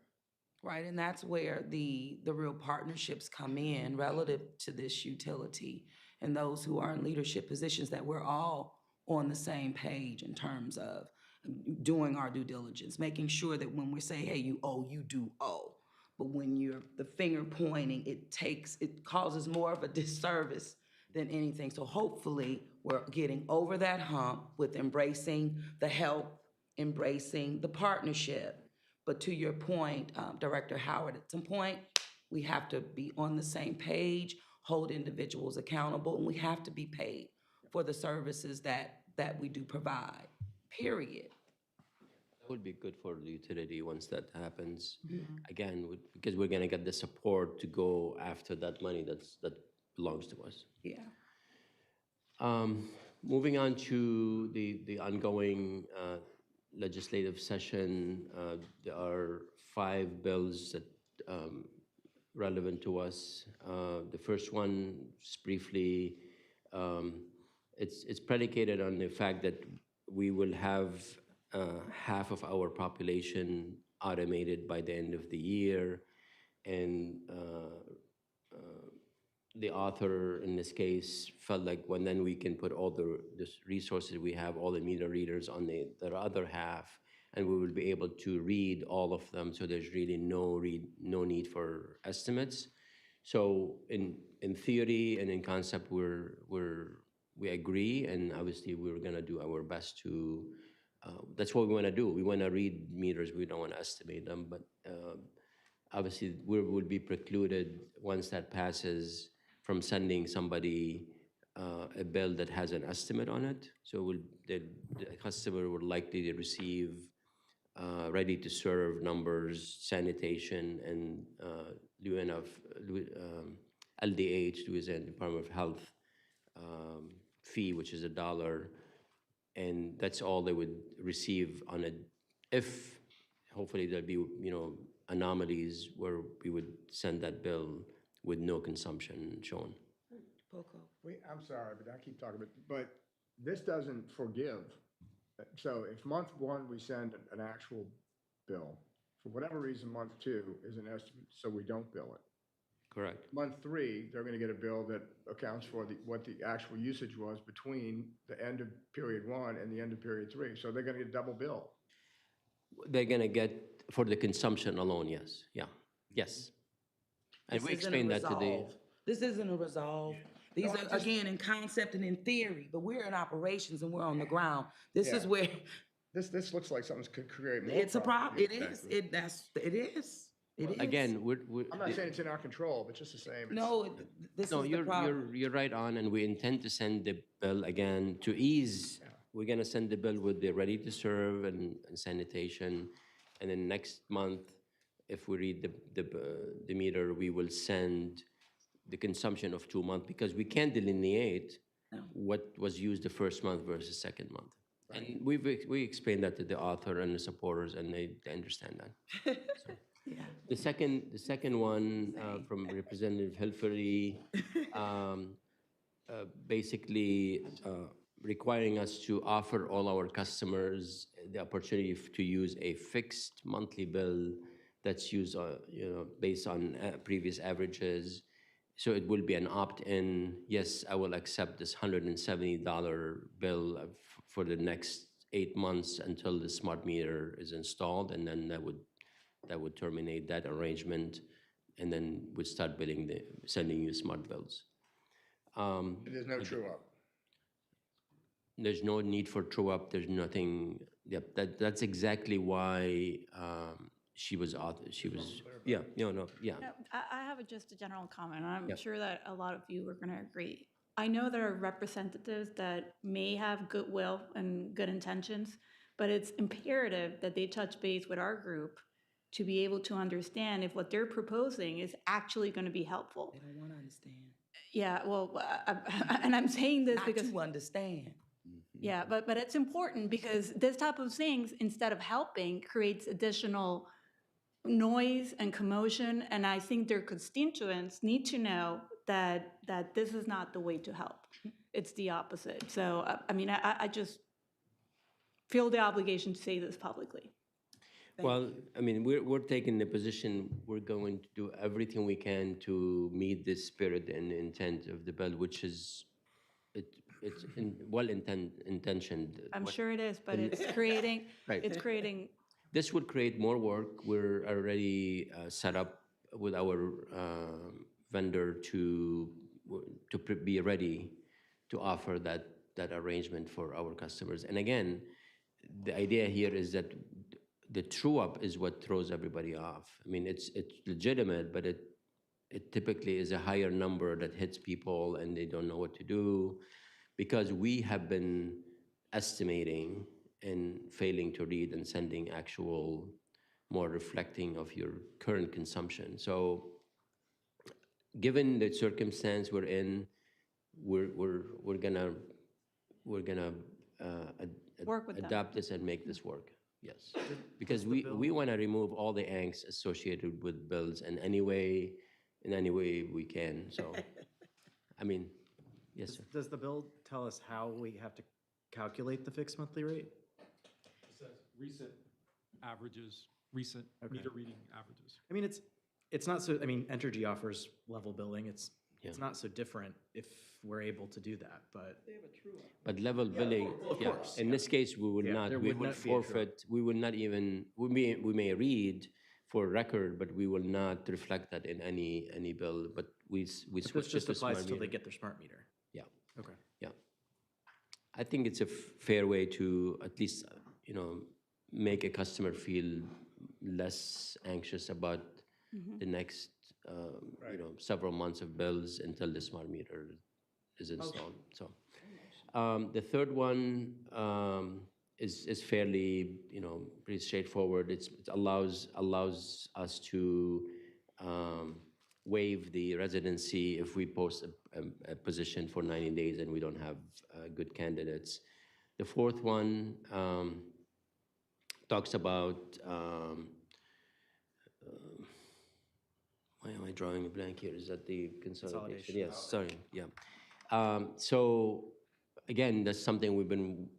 Right, and that's where the real partnerships come in relative to this utility and those who are in leadership positions, that we're all on the same page in terms of doing our due diligence, making sure that when we say, hey, you owe, you do owe. But when you're the finger pointing, it causes more of a disservice than anything. So hopefully we're getting over that hump with embracing the help, embracing the partnership, But to your point, Director Howard, at some point, we have to be on the same page, hold individuals accountable, and we have to be paid for the services that we do provide, period. That would be good for the utility once that happens. Again, because we're gonna get the support to go after that money that belongs to us. Yeah. Moving on to the ongoing legislative session, there are 5 bills that relevant to us. The first one, just briefly, it's predicated on the fact that we will have half of our population automated by the end of the year, and the author in this case felt like then we can put all the resources we have, all the meter readers on the other half, and we will be able to read all of them. So there's really no need for estimates. So in theory and in concept, we agree, and obviously we're gonna do our best to. That's what we want to do. We want to read meters. We don't want to estimate them, but obviously we will be precluded once that passes from sending somebody a bill that has an estimate on it. So the customer will likely to receive ready to serve numbers, sanitation, and LDH, Louisiana Department of Health fee, which is $1. And that's all they would receive on it. If hopefully there'll be anomalies where we would send that bill with no consumption shown. Poco. I'm sorry, but I keep talking about, but this doesn't forgive. So if month 1, we send an actual bill, for whatever reason, month 2 is an estimate, so we don't bill it. Correct. Month 3, they're going to get a bill that accounts for what the actual usage was between the end of period 1 and the end of period 3. So they're going to get a double bill. They're gonna get for the consumption alone, yes, yeah, yes. And This we isn't a explained that to the. resolve. This isn't a resolve. These No, are, again, in concept and in theory, but we're in operations and we're on the ground. This is Yeah. where, This looks like something's could create more. it's a problem. It problems. is. It is. It is. Again, I'm not saying it's in our control, but just the same. No, this No, is the problem. you're right on, and we intend to send the bill again to ease. We're gonna send the bill with the ready to serve and sanitation, and then next month, if we read the meter, we will send the consumption of 2 months, because we can't delineate what was used the first month versus second month. And we explained that to the author and the supporters, and they understand that. Yeah. The second one from Representative Hilferty, basically requiring us to offer all our customers the opportunity to use a fixed monthly bill that's used, based on previous averages. So it will be an opt-in. Yes, I will accept this $170 bill for the next 8 months until the smart meter is installed, and then that would terminate that arrangement, and then we'd start sending you smart bills. There's no true up. There's no need for true up. There's nothing. Yep, that's exactly why she was. Yeah. No. Yeah. No, I have just a general comment. I'm Yep. sure that a lot of you are going to agree. I know there are representatives that may have goodwill and good intentions, but it's imperative that they touch base with our group to be able to understand if what they're proposing is actually going to be helpful. They don't want to understand. Yeah, well, and I'm saying this Not because, to understand. yeah, but it's important because this type of things, instead of helping, creates additional noise and commotion. And I think their constituents need to know that this is not the way to help. It's the opposite. So, I mean, I just feel the obligation to say this publicly. Well, I mean, we're taking the position, we're going to do everything we can to meet the spirit and intent of the bill, which is, it's well-intentioned. I'm sure it is, but it's creating, Right. it's creating, This would create more work. We're already set up with our vendor to be ready to offer that arrangement for our customers. And again, the idea here is that the true-up is what throws everybody off. I mean, it's legitimate, but it typically is a higher number that hits people and they don't know what to do, because we have been estimating and failing to read and sending actual more reflecting of your current consumption. So given the circumstance we're in, we're gonna Work with them. adapt this and make this work. Yes, because we want to remove all the angst associated with bills in any way we can. So, I mean, yes, sir. Does the bill tell us how we have to calculate the fixed monthly rate? It says recent averages, recent meter reading averages. I mean, it's not so, I mean, Entergy offers level billing. It's not so different if we're able to do that, but. They have a true up. But level billing, of yeah, course, in this case, we would not, there we would would not be a true-up. forfeit, we would not even, we may read for record, but we will not reflect that in any bill, but we But switch this just it to applies smart till they meter. get their smart meter. Yeah, Okay. yeah. I think it's a fair way to at least, make a customer feel less anxious about the next, several months of bills until the smart meter is installed. So, the third one is fairly, pretty straightforward. It allows us to waive the residency if we post a position for 90 days and we don't have good candidates. The fourth one talks about, why am I drawing a blank here? Is that the consolidation? Yes, sorry, yeah. So again, that's something we've been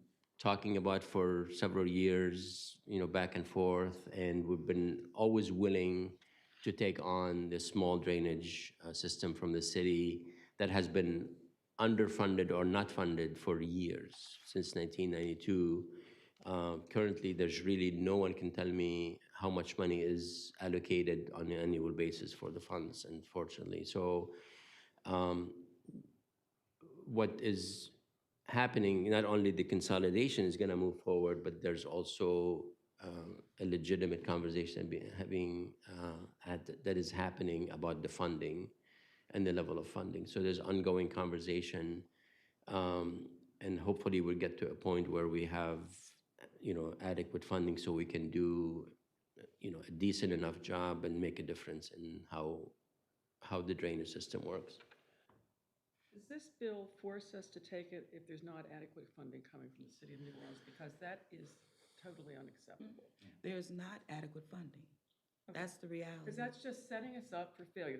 talking about for several years, back and forth, and we've been always willing to take on the small drainage system from the city that has been underfunded or not funded for years, since 1992. Currently, there's really no one can tell me how much money is allocated on an annual basis for the funds, unfortunately. So what is happening, not only the consolidation is going to move forward, but there's also a legitimate conversation that is happening about the funding and the level of funding. So there's ongoing conversation, and hopefully we'll get to a point where we have, adequate funding so we can do, a decent enough job and make a difference in how the drainage system works. Does this bill force us to take it if there's not adequate funding coming from the city of New Orleans? Because that is totally unacceptable. There's not adequate funding. That's the reality. Because that's just setting us up for failure.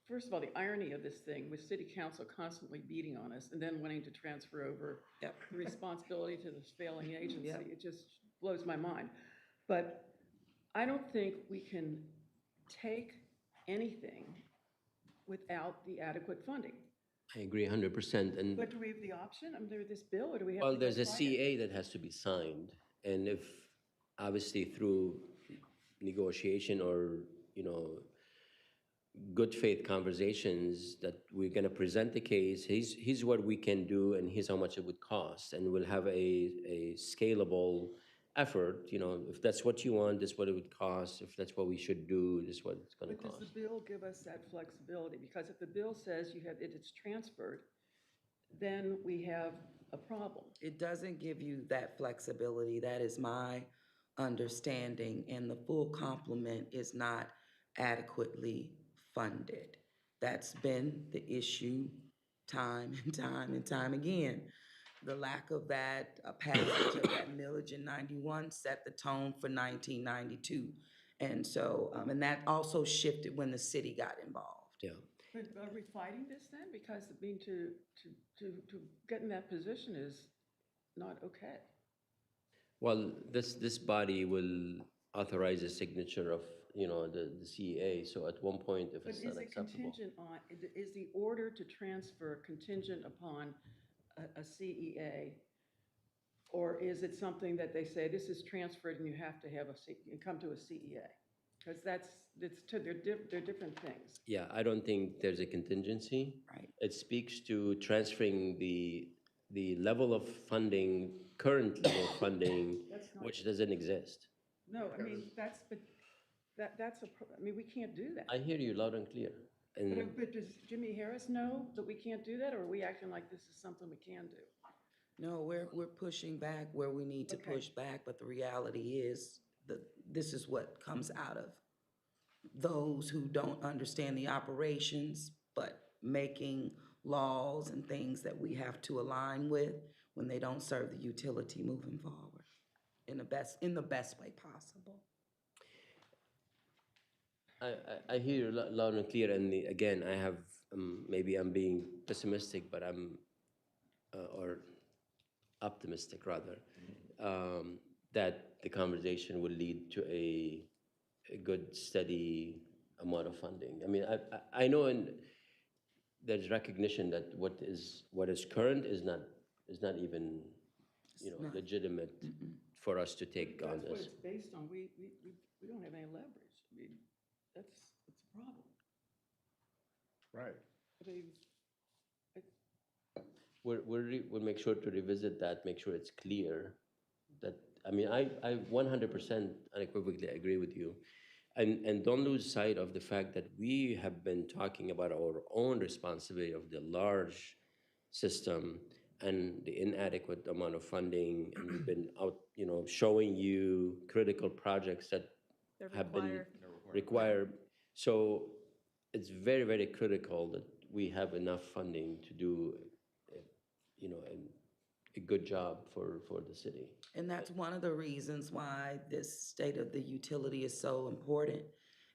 First of all, the irony of this thing with city council constantly beating on us and then wanting to transfer over the responsibility to this failing agency. It just blows my mind. But I don't think we can take anything without the adequate funding. I agree 100%. And But do we have the option under this bill, or do we have to well, go there's a find it? CA that has to be signed, and if, obviously through negotiation or, good faith conversations that we're gonna present the case, here's what we can do and here's how much it would cost, and we'll have a scalable effort, if that's what you want, this is what it would cost, if that's what we should do, this is what it's gonna But cost. does the bill give us that flexibility? Because if the bill says it's transferred, then we have a problem. It doesn't give you that flexibility. That is my understanding, and the full complement is not adequately funded. That's been the issue time and time and time again. The lack of that passage of that millage in 91 set the tone for 1992. And so, and that also shifted when the city got involved. Yeah. But are we fighting this then? Because, to get in that position is not okay. Well, this body will authorize a signature of, the CEA, so at one point, if But it's is not it acceptable. contingent on, is the order to transfer contingent upon a CEA? Or is it something that they say, this is transferred and you have to have you come to a CEA? Because they're different things. Yeah, I don't think there's a contingency. Right. It speaks to transferring the level of funding current level funding, That's not- which doesn't exist. No, I mean, that's I mean, we can't do that. I hear you loud and clear. And But does Jimmy Harris know that we can't do that, or are we acting like this is something we can do? No, we're pushing back where we need to Okay. push back, but the reality is that this is what comes out of those who don't understand the operations, but making laws and things that we have to align with when they don't serve the utility moving forward in the best way possible. I hear you loud and clear, and again, I have, maybe I'm being pessimistic, but I'm, or optimistic rather, that the conversation will lead to a good, steady amount of funding. I mean, I know there's recognition that what is current is not even, not. legitimate for us to take on That's what this. it's based on. We don't have any leverage. I mean, that's a problem. Right. I mean, We'll make sure to revisit that, make sure it's clear that, I mean, I 100% unequivocally agree with you. And don't lose sight of the fact that we have been talking about our own responsibility of the large system and the inadequate amount of funding, and we've been out, showing you critical projects that They're have been required. required. So it's very, very critical that we have enough funding to do, a good job for the city. And that's one of the reasons why this state of the utility is so important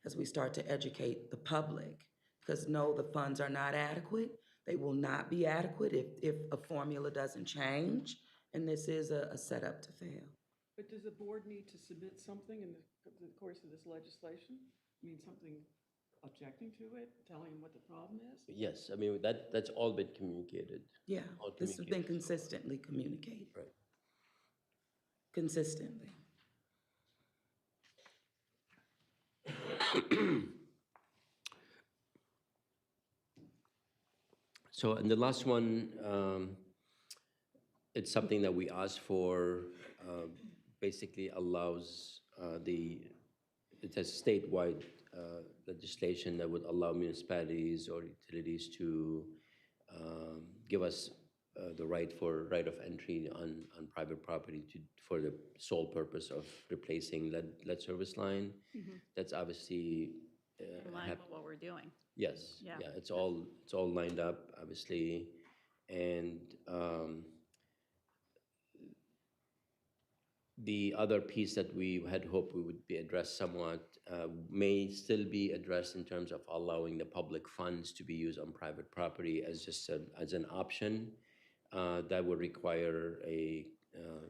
as we start to educate the public. Because no, the funds are not adequate. They will not be adequate if a formula doesn't change. And this is a setup to fail. but does the board need to submit something in the course of this legislation? I mean, something objecting to it, telling what the problem is? Yes, I mean, that's all been communicated. Yeah, All this has been communicated. consistently communicated. Right. Consistently. So, and the last one, it's something that we asked for, basically allows it's a statewide legislation that would allow municipalities or utilities to give us the right of entry on private property for the sole purpose of replacing lead service line. That's obviously In line with what we're doing. yes, Yeah. yeah, it's all lined up, obviously, and the other piece that we had hoped we would be addressed somewhat may still be addressed in terms of allowing the public funds to be used on private property as just as an option. That would require a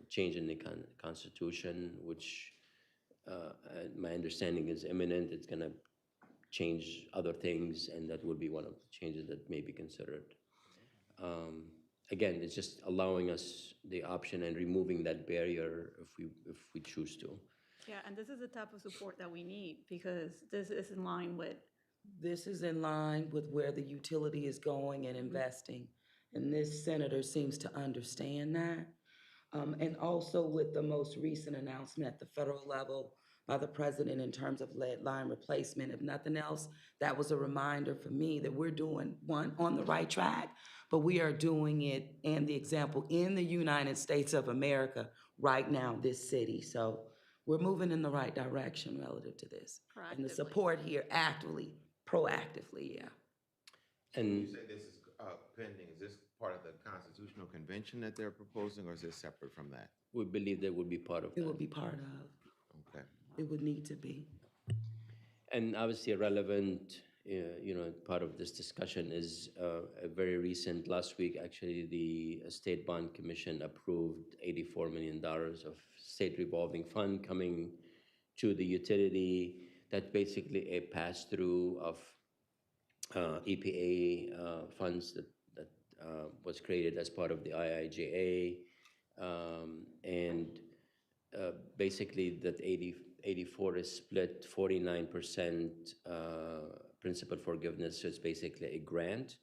change in the Constitution, which my understanding is imminent. It's going to change other things, and that would be one of the changes that may be considered. Again, it's just allowing us the option and removing that barrier if we choose to. Yeah, and this is the type of support that we need because this is in line with. This is in line with where the utility is going and investing. And this senator seems to understand that. And also with the most recent announcement at the federal level by the president in terms of lead line replacement, if nothing else, that was a reminder for me that we're doing one on the right track, but we are doing it and the example in the United States of America right now, this city. So we're moving in the right direction relative to this. And the Proactively. support here actively, proactively, yeah. And You say this is pending, is this part of the constitutional convention that they're proposing, or is this separate from that? we believe that would be part of It that. would be part of, Okay. it would need to be. And obviously a relevant, part of this discussion is a very recent, last week, actually, the State Bond Commission approved $84 million of state revolving fund coming to the utility. That's basically a pass-through of EPA funds that was created as part of the IIJA. And basically that 84 is split 49% principal forgiveness, so it's basically a grant,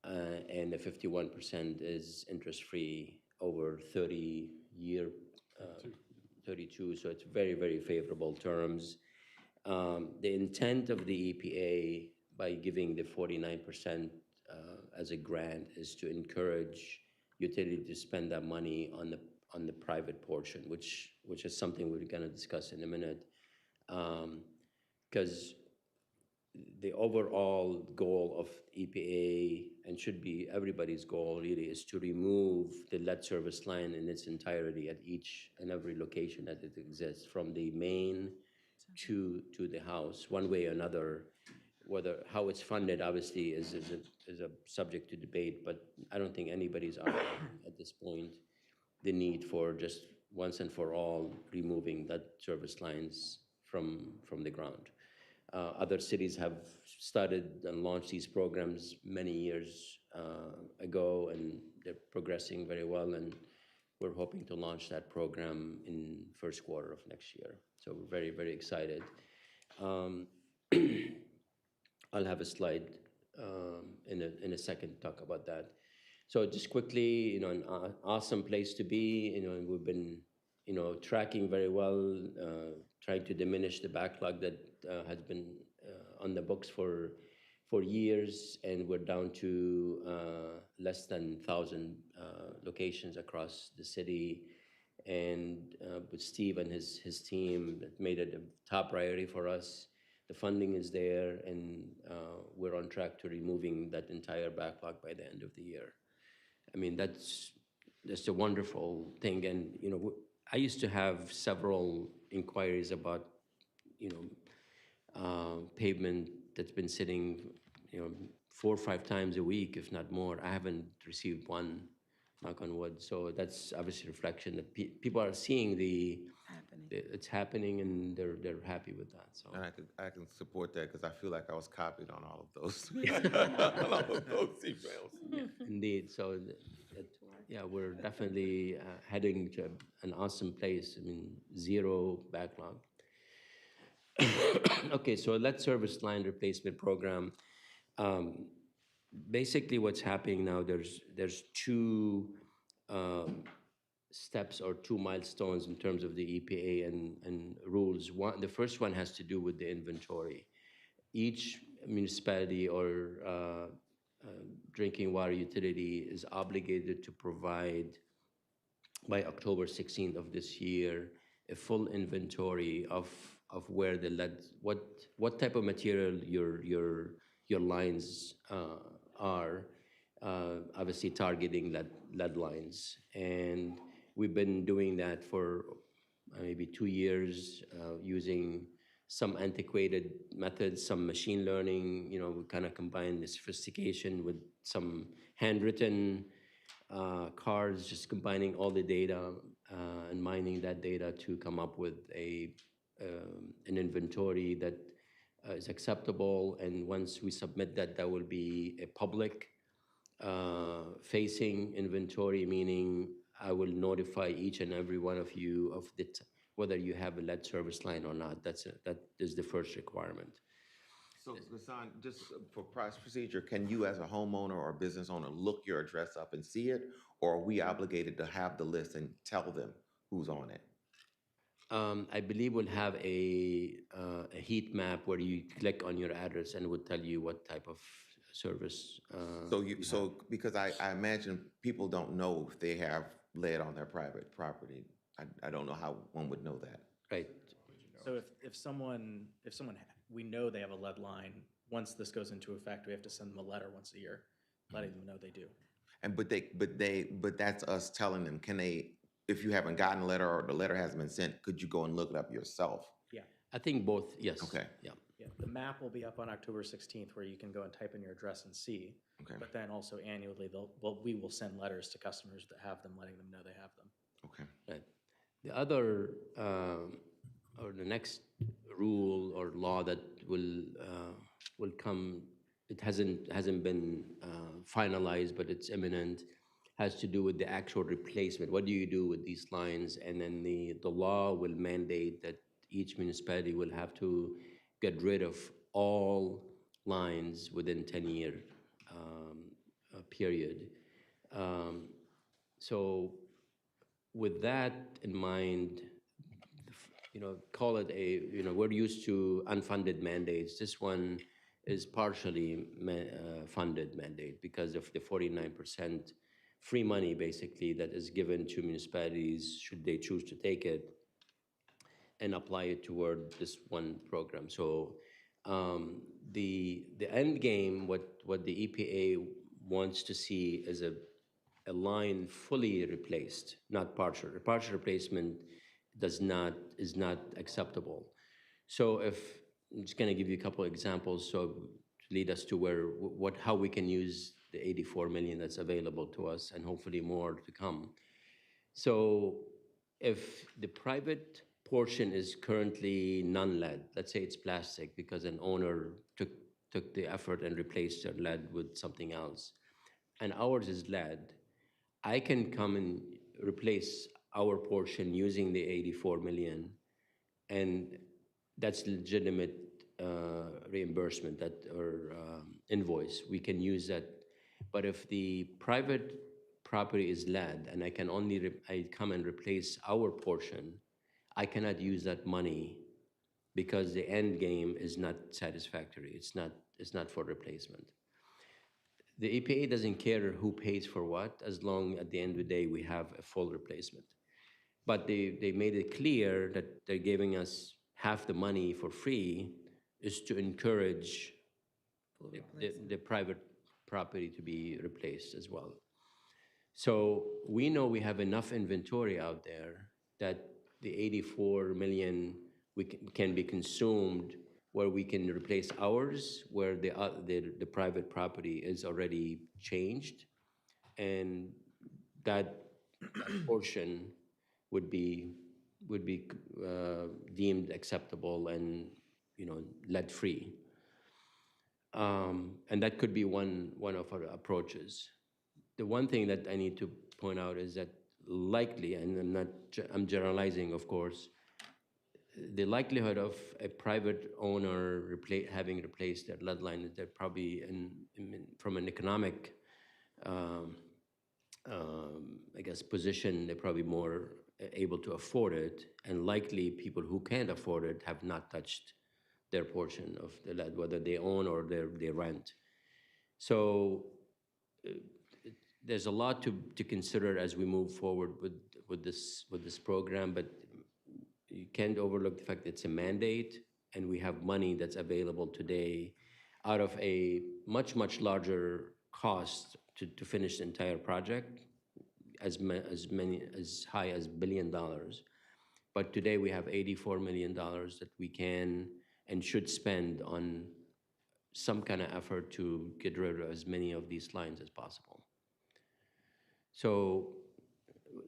and the 51% is interest-free over 30 year 32, so it's very, very favorable terms. The intent of the EPA by giving the 49% as a grant is to encourage utility to spend that money on the private portion, which is something we're going to discuss in a minute. Because the overall goal of EPA, and should be everybody's goal really, is to remove the lead service line in its entirety at each and every location that it exists, from the main to the house, one way or another. How it's funded obviously is a subject to debate, but I don't think anybody's arguing at this point the need for just once and for all removing that service lines from the ground. Other cities have started and launched these programs many years ago, and they're progressing very well, and we're hoping to launch that program in first quarter of next year. So we're very, very excited. I'll have a slide in a second to talk about that. So just quickly, an awesome place to be. And we've been, tracking very well, trying to diminish the backlog that has been on the books for years, and we're down to less than 1,000 locations across the city. And with Steve and his team, that made it a top priority for us. The funding is there, and we're on track to removing that entire backlog by the end of the year. I mean, that's a wonderful thing. And, I used to have several inquiries about, pavement that's been sitting, 4 or 5 times a week, if not more. I haven't received one, knock on wood. So that's obviously a reflection that people are seeing it's happening, and they're happy with that. So. And I can support that because I feel like I was copied on all of those, on all of those emails. Yeah, indeed. So, yeah, we're definitely heading to an awesome place. I mean, 0 backlog. Okay, so lead service line replacement program. Basically, what's happening now, there's 2 steps or 2 milestones in terms of the EPA and rules. The first one has to do with the inventory. Each municipality or drinking water utility is obligated to provide, by October 16th of this year, a full inventory of where the lead, what type of material your lines are, obviously targeting lead lines. And we've been doing that for maybe 2 years, using some antiquated methods, some machine learning. We kind of combine the sophistication with some handwritten cards, just combining all the data and mining that data to come up with an inventory that is acceptable. And once we submit that will be a public facing inventory, meaning I will notify each and every one of you of whether you have a lead service line or not. That is the first requirement. So, Ghassan, just for procedure, can you as a homeowner or business owner look your address up and see it? Or are we obligated to have the list and tell them who's on it? I believe we'll have a heat map where you click on your address and it would tell you what type of service. So because I imagine people don't know if they have lead on their private property. I don't know how one would know that. Right. So if someone, we know they have a lead line, once this goes into effect, we have to send them a letter once a year, letting them know they do. And but that's us telling them, can they, if you haven't gotten a letter or the letter hasn't been sent, could you go and look it up yourself? Yeah. I think both, yes. Okay. Yeah. Yeah, the map will be up on October 16th where you can go and type in your address and see. Okay. But then also annually, we will send letters to customers that have them, letting them know they have them. Okay. Right. The other, or the next rule or law that will come, it hasn't been finalized, but it's imminent, has to do with the actual replacement. What do you do with these lines? And then the law will mandate that each municipality will have to get rid of all lines within 10-year period. So with that in mind, call it we're used to unfunded mandates. This one is partially funded mandate because of the 49% free money, basically, that is given to municipalities should they choose to take it and apply it toward this one program. So the end game, what the EPA wants to see is a line fully replaced, not partial. A partial replacement is not acceptable. So I'm just going to give you a couple of examples so to lead us to how we can use the 84 million that's available to us, and hopefully more to come. So if the private portion is currently non-lead, let's say it's plastic because an owner took the effort and replaced their lead with something else, and ours is lead, I can come and replace our portion using the 84 million, and that's legitimate reimbursement or invoice. We can use that. But if the private property is lead and I can only I come and replace our portion, I cannot use that money because the end game is not satisfactory. It's not for replacement. The EPA doesn't care who pays for what, as long at the end of the day we have a full replacement. But they made it clear that they're giving us half the money for free is to encourage the private property to be replaced as well. So we know we have enough inventory out there that the 84 million can be consumed where we can replace ours, where the private property is already changed, and that portion would be deemed acceptable and lead-free. And that could be one of our approaches. The one thing that I need to point out is that likely, and I'm generalizing, of course, the likelihood of a private owner having replaced their lead line is that probably, from an economic, I guess, position, they're probably more able to afford it, and likely people who can't afford it have not touched their portion of the lead, whether they own or they rent. So there's a lot to consider as we move forward with this program, but you can't overlook the fact that it's a mandate, and we have money that's available today out of a much larger cost to finish the entire project, as high as $1 billion. But today we have $84 million that we can and should spend on some kind of effort to get rid of as many of these lines as possible. So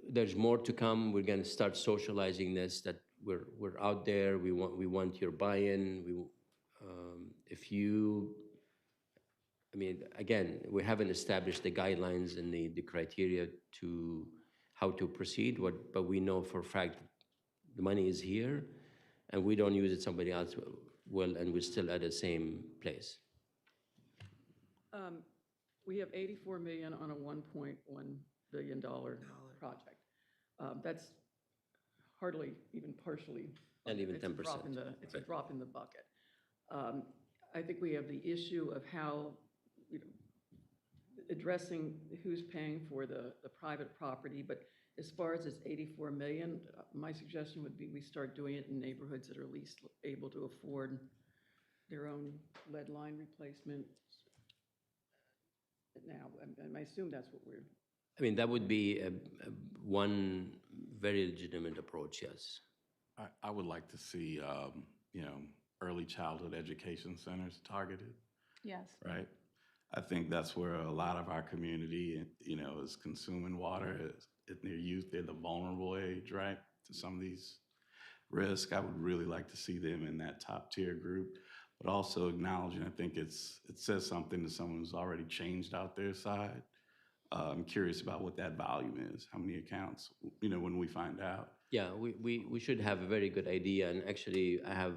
there's more to come. We're going to start socializing this, that we're out there. We want your buy-in. Again, we haven't established the guidelines and the criteria to how to proceed, but we know for a fact the money is here, and we don't use it, somebody else will, and we're still at the same place. We have 84 million on a $1.1 billion project. That's hardly even partially. Not even 10%. It's a drop in the bucket. I think we have the issue of how, addressing who's paying for the private property, but as far as this 84 million, my suggestion would be we start doing it in neighborhoods that are least able to afford their own lead line replacement now. And I assume that's what we're... that would be one very legitimate approach, yes. I would like to see, early childhood education centers targeted. Yes. Right? I think that's where a lot of our community, is consuming water. Their youth, they're the vulnerable age, right, to some of these risks. I would really like to see them in that top tier group, but also acknowledging, I think it says something to someone who's already changed out their side. I'm curious about what that volume is, how many accounts, when we find out. Yeah, we should have a very good idea, and actually I have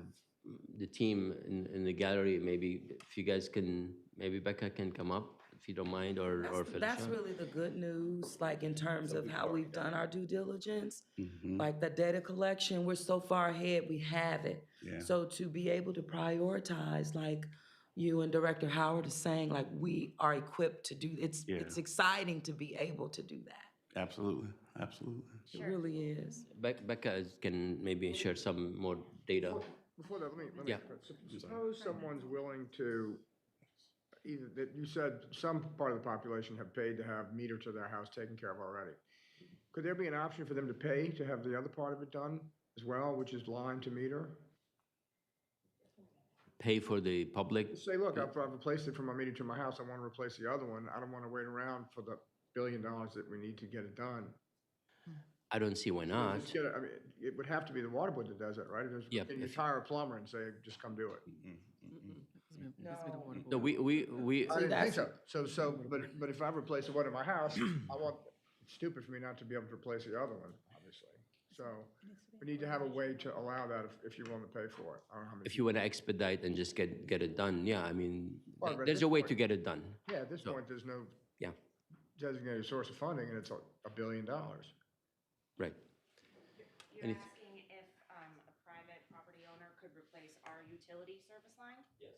the team in the gallery. Maybe if you guys can, maybe Becca can come up if you don't mind, or That's Felicia? really the good news, like in terms of how we've done our due diligence. Mhm. Like the data collection, we're so far ahead, we have it. Yeah. So to be able to prioritize, like you and Director Howard is saying, like we are equipped to do, it's exciting to be able to do that. Absolutely, absolutely. It really is. Becca can maybe share some more data. Before that, let me, Yeah. suppose someone's willing to, either, that you said some part of the population have paid to have meter to their house taken care of already. Could there be an option for them to pay to have the other part of it done as well, which is line to meter? Pay for the public. Say, look, I've replaced it from my meter to my house, I want to replace the other one, I don't want to wait around for the $1 billion that we need to get it done. I don't see why not. Just get it- I mean, it would have to be the water board that does it, right? Yeah, Can you if- hire a plumber and say, just come do it? No, we I didn't think so. But if I replace the one in my house, it's stupid for me not to be able to replace the other one, obviously. So we need to have a way to allow that if you're willing to pay for it. I don't know how many. if you want to expedite and just get it done, yeah, I mean, Well, but at there's this a way point- to get it done. Yeah, at this point, there's no Yeah, designated source of funding, and it's $1 billion. right. You're Anyth- asking if a private property owner could replace our utility service line? Yes.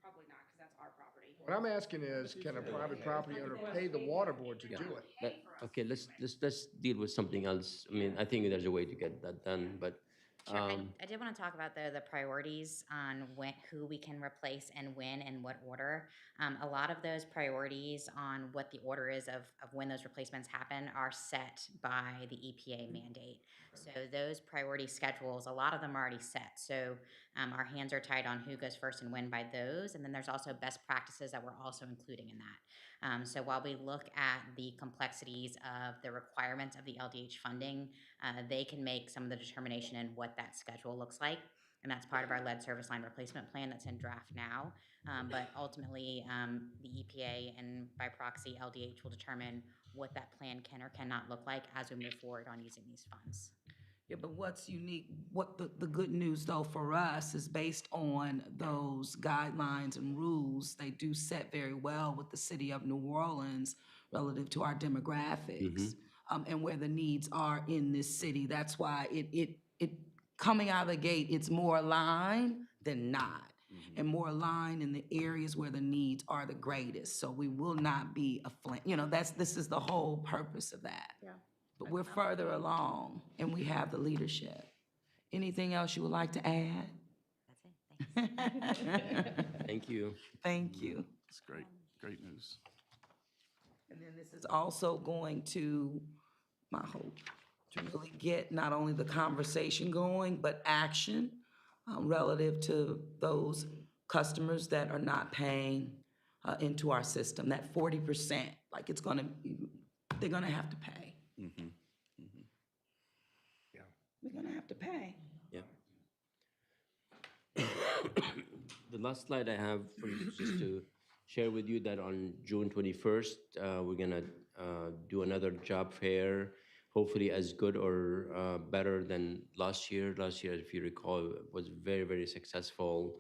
Probably not, because that's our property. What I'm asking is, can a private property owner pay the water board to do it? Okay, let's deal with something else. I mean, I think there's a way to get that done, but, Sure, I did want to talk about the priorities on who we can replace and when and what order. A lot of those priorities on what the order is of when those replacements happen are set by the EPA mandate. So those priority schedules, a lot of them are already set. So our hands are tied on who goes first and when by those. And then there's also best practices that we're also including in that. So while we look at the complexities of the requirements of the LDH funding, they can make some of the determination in what that schedule looks like. And that's part of our lead service line replacement plan that's in draft now. But ultimately, the EPA and by proxy, LDH will determine what that plan can or cannot look like as we move forward on using these funds. Yeah, but what's unique, what the good news though for us is based on those guidelines and rules, they do set very well with the city of New Orleans relative to our demographics and where the needs are in this city. That's why it coming out of the gate, it's more aligned than not. And more aligned in the areas where the needs are the greatest. So we will not be this is the whole purpose of that. Yeah. But we're further along and we have the leadership. Anything else you would like to add? That's it. thank you. Thank you. That's great, great news. And then this is also going to, my hope, to really get not only the conversation going, but action relative to those customers that are not paying into our system. That 40%, like they're gonna have to pay. Yeah. We're gonna have to pay. Yeah. The last slide I have for you is just to share with you that on June 21st, we're gonna do another job fair, hopefully as good or better than last year. Last year, if you recall, was very, very successful.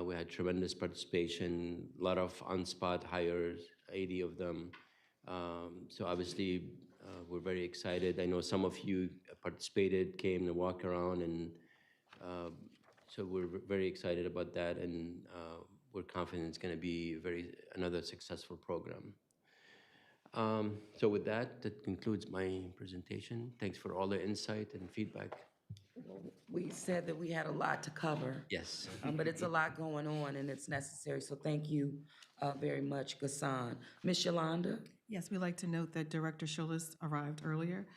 We had tremendous participation, a lot of on-spot hires, 80 of them. So obviously, we're very excited. I know some of you participated, came to walk around, and so we're very excited about that, and we're confident it's going to be another successful program. So with that concludes my presentation. Thanks for all the insight and feedback. We said that we had a lot to cover. Yes. But it's a lot going on and it's necessary. So thank you very much, Ghassan. Ms. Yolanda? Yes, we'd like to note that Director Schultz arrived earlier,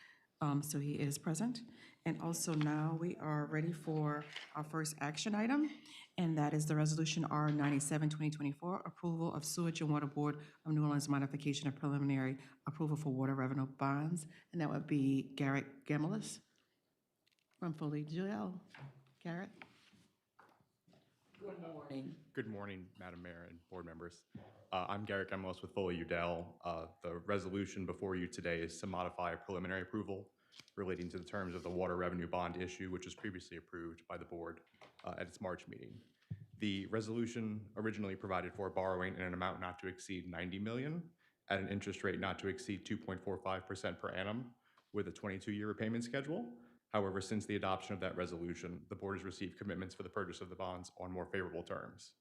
so he is present. And also now we are ready for our first action item, and that is the Resolution R97, 2024, approval of Sewage and Water Board of New Orleans modification of preliminary approval for water revenue bonds. And that would be Garrett Gemelis from Foley Gil. Garrett? Good morning. Good morning, Madam Mayor and board members. I'm Garrett Gemelis with Foley Udell. The resolution before you today is to modify a preliminary approval relating to the terms of the water revenue bond issue, which was previously approved by the board at its March meeting. The resolution originally provided for borrowing in an amount not to exceed 90 million at an interest rate not to exceed 2.45% per annum with a 22-year repayment schedule. However, since the adoption of that resolution, the board has received commitments for the purchase of the bonds on more favorable terms.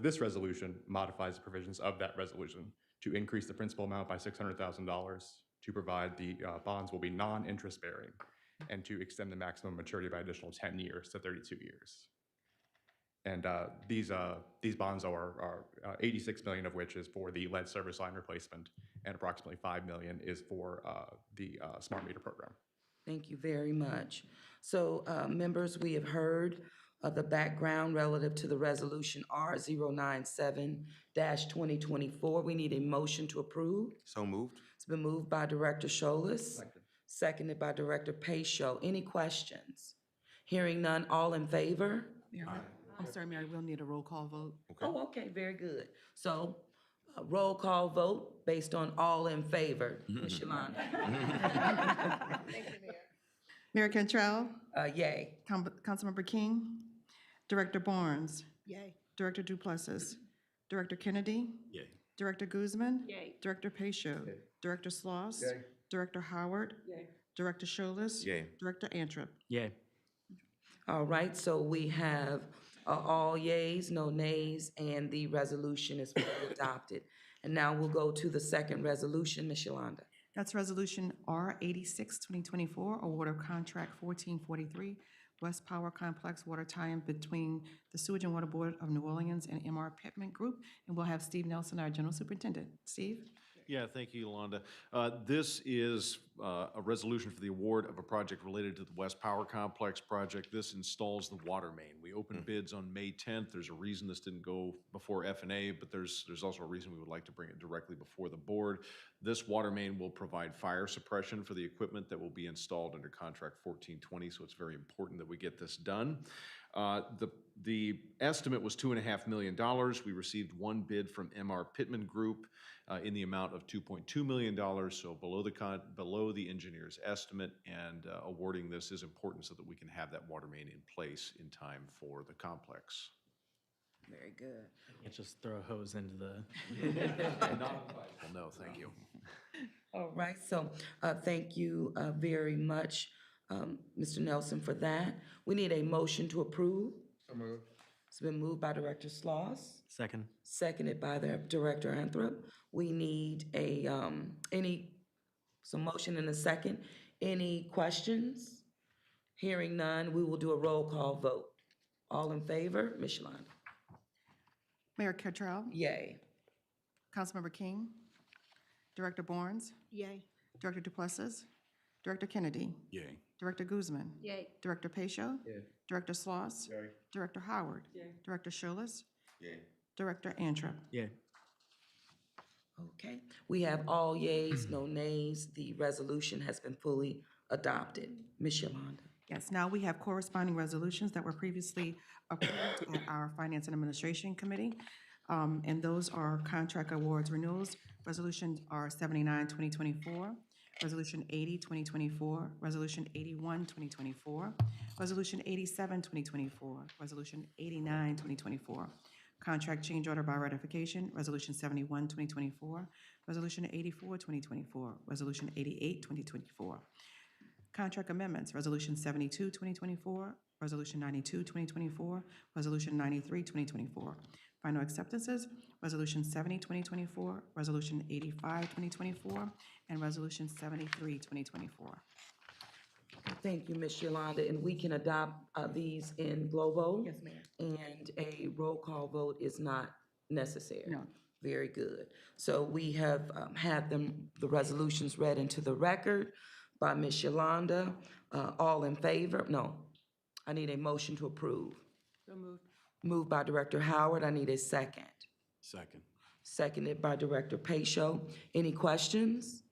This resolution modifies the provisions of that resolution to increase the principal amount by $600,000, to provide the bonds will be non-interest bearing, and to extend the maximum maturity by additional 10 years to 32 years. And these bonds are 86 million of which is for the lead service line replacement, and approximately 5 million is for the smart meter program. Thank you very much. So, members, we have heard the background relative to the resolution R097-2024. We need a motion to approve. So moved. It's been moved by Director Scholas, seconded by Director Pacho. Any questions? Hearing none, all in favor? Mayor, I'm sorry, Mayor, we'll need a roll call vote. Oh, okay, very good. So, roll call vote based on all in favor. Ms. Yolanda? Mayor Cantrell? Yay. Councilmember King? Director Barnes? Yay. Director Duplessis? Director Kennedy? Yay. Director Guzman? Yay. Director Pacho? Director Sloss? Yay. Director Howard? Yay. Director Scholas? Yay. Director Antrim? Yay. All right, so we have all yays, no nays, and the resolution is fully adopted. And now we'll go to the second resolution, Ms. Yolanda. That's Resolution R86, 2024, award of contract 1443, West Power Complex water tie-in between the Sewage and Water Board of New Orleans and MR Pittman Group. And we'll have Steve Nelson, our General Superintendent. Steve? Yeah, thank you, Yolanda. This is a resolution for the award of a project related to the West Power Complex project. This installs the water main. We opened bids on May 10th. There's a reason this didn't go before F&A, but there's also a reason we would like to bring it directly before the board. This water main will provide fire suppression for the equipment that will be installed under contract 1420, so it's very important that we get this done. The estimate was $2.5 million. We received one bid from MR Pittman Group in the amount of $2.2 million, so below the engineer's estimate, and awarding this is important so that we can have that water main in place in time for the complex. Very good. Can't just throw a hose into the. Well, no, thank you. All right, so thank you very much, Mr. Nelson, for that. We need a motion to approve. So moved. It's been moved by Director Sloss, Second. seconded by the Director Anthrop. We need a, motion in a second. Any questions? Hearing none, we will do a roll call vote. All in favor? Ms. Yolanda? Mayor Cantrell? Yay. Councilmember King? Director Barnes? Yay. Director Duplessis? Director Kennedy? Yay. Director Guzman? Yay. Director Pacho? Yay. Director Sloss? Yay. Director Howard? Yay. Director Scholas? Yay. Director Antrim? Yay. Okay, we have all yays, no nays. The resolution has been fully adopted. Ms. Yolanda? Yes, now we have corresponding resolutions that were previously approved at our Finance and Administration Committee. And those are contract awards renewals. Resolutions are 79, 2024, Resolution 80, 2024, Resolution 81, 2024, Resolution 87, 2024, Resolution 89, 2024. Contract change order by ratification, Resolution 71, 2024, Resolution 84, 2024, Resolution 88, 2024. Contract amendments, Resolution 72, 2024, Resolution 92, 2024, Resolution 93, 2024. Final acceptances, Resolution 70, 2024, Resolution 85, 2024, and Resolution 73, 2024. Thank you, Ms. Yolanda, and we can adopt these in globo? Yes, ma'am. And a roll call vote is not necessary? No. Very good. So we have had the resolutions read into the record by Ms. Yolanda. All in favor? No. I need a motion to approve. So moved. Moved by Director Howard. I need a second. Second. Seconded by Director Pacho. Any questions?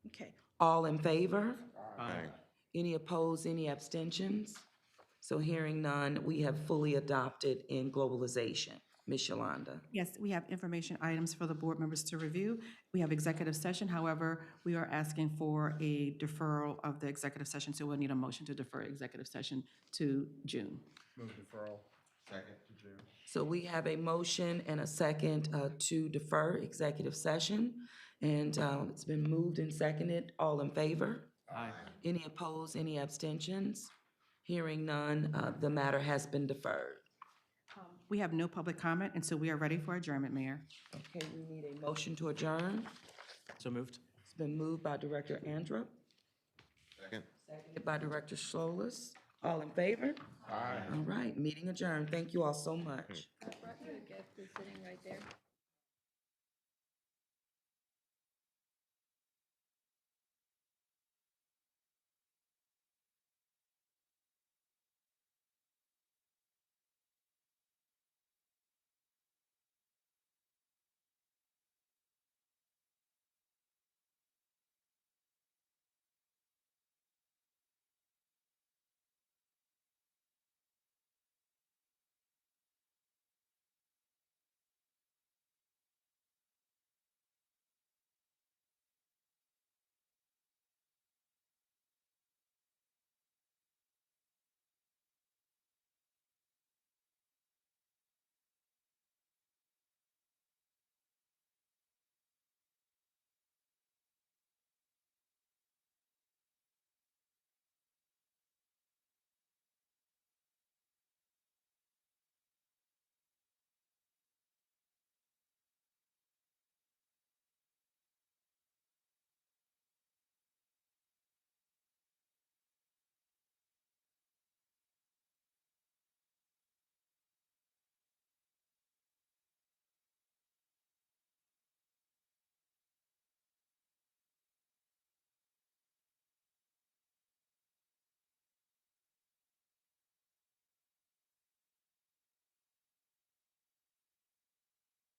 Okay. All in favor? Aye. Any opposed, any abstentions? So hearing none, we have fully adopted in globalization. Ms. Yolanda? Yes, we have information items for the board members to review. We have executive session, however, we are asking for a deferral of the executive session, so we'll need a motion to defer executive session to June. Move deferral. Second. So we have a motion and a second to defer executive session. And it's been moved and seconded. All in favor? Aye. Any opposed, any abstentions? Hearing none, the matter has been deferred. We have no public comment, and so we are ready for adjournment, Mayor. Okay, we need a motion to adjourn. So moved. It's been moved by Director Andrup, Second. seconded by Director Schlolis. All in favor? Aye. All right, meeting adjourned. Thank you all so much. I brought you a gift, it's sitting right there.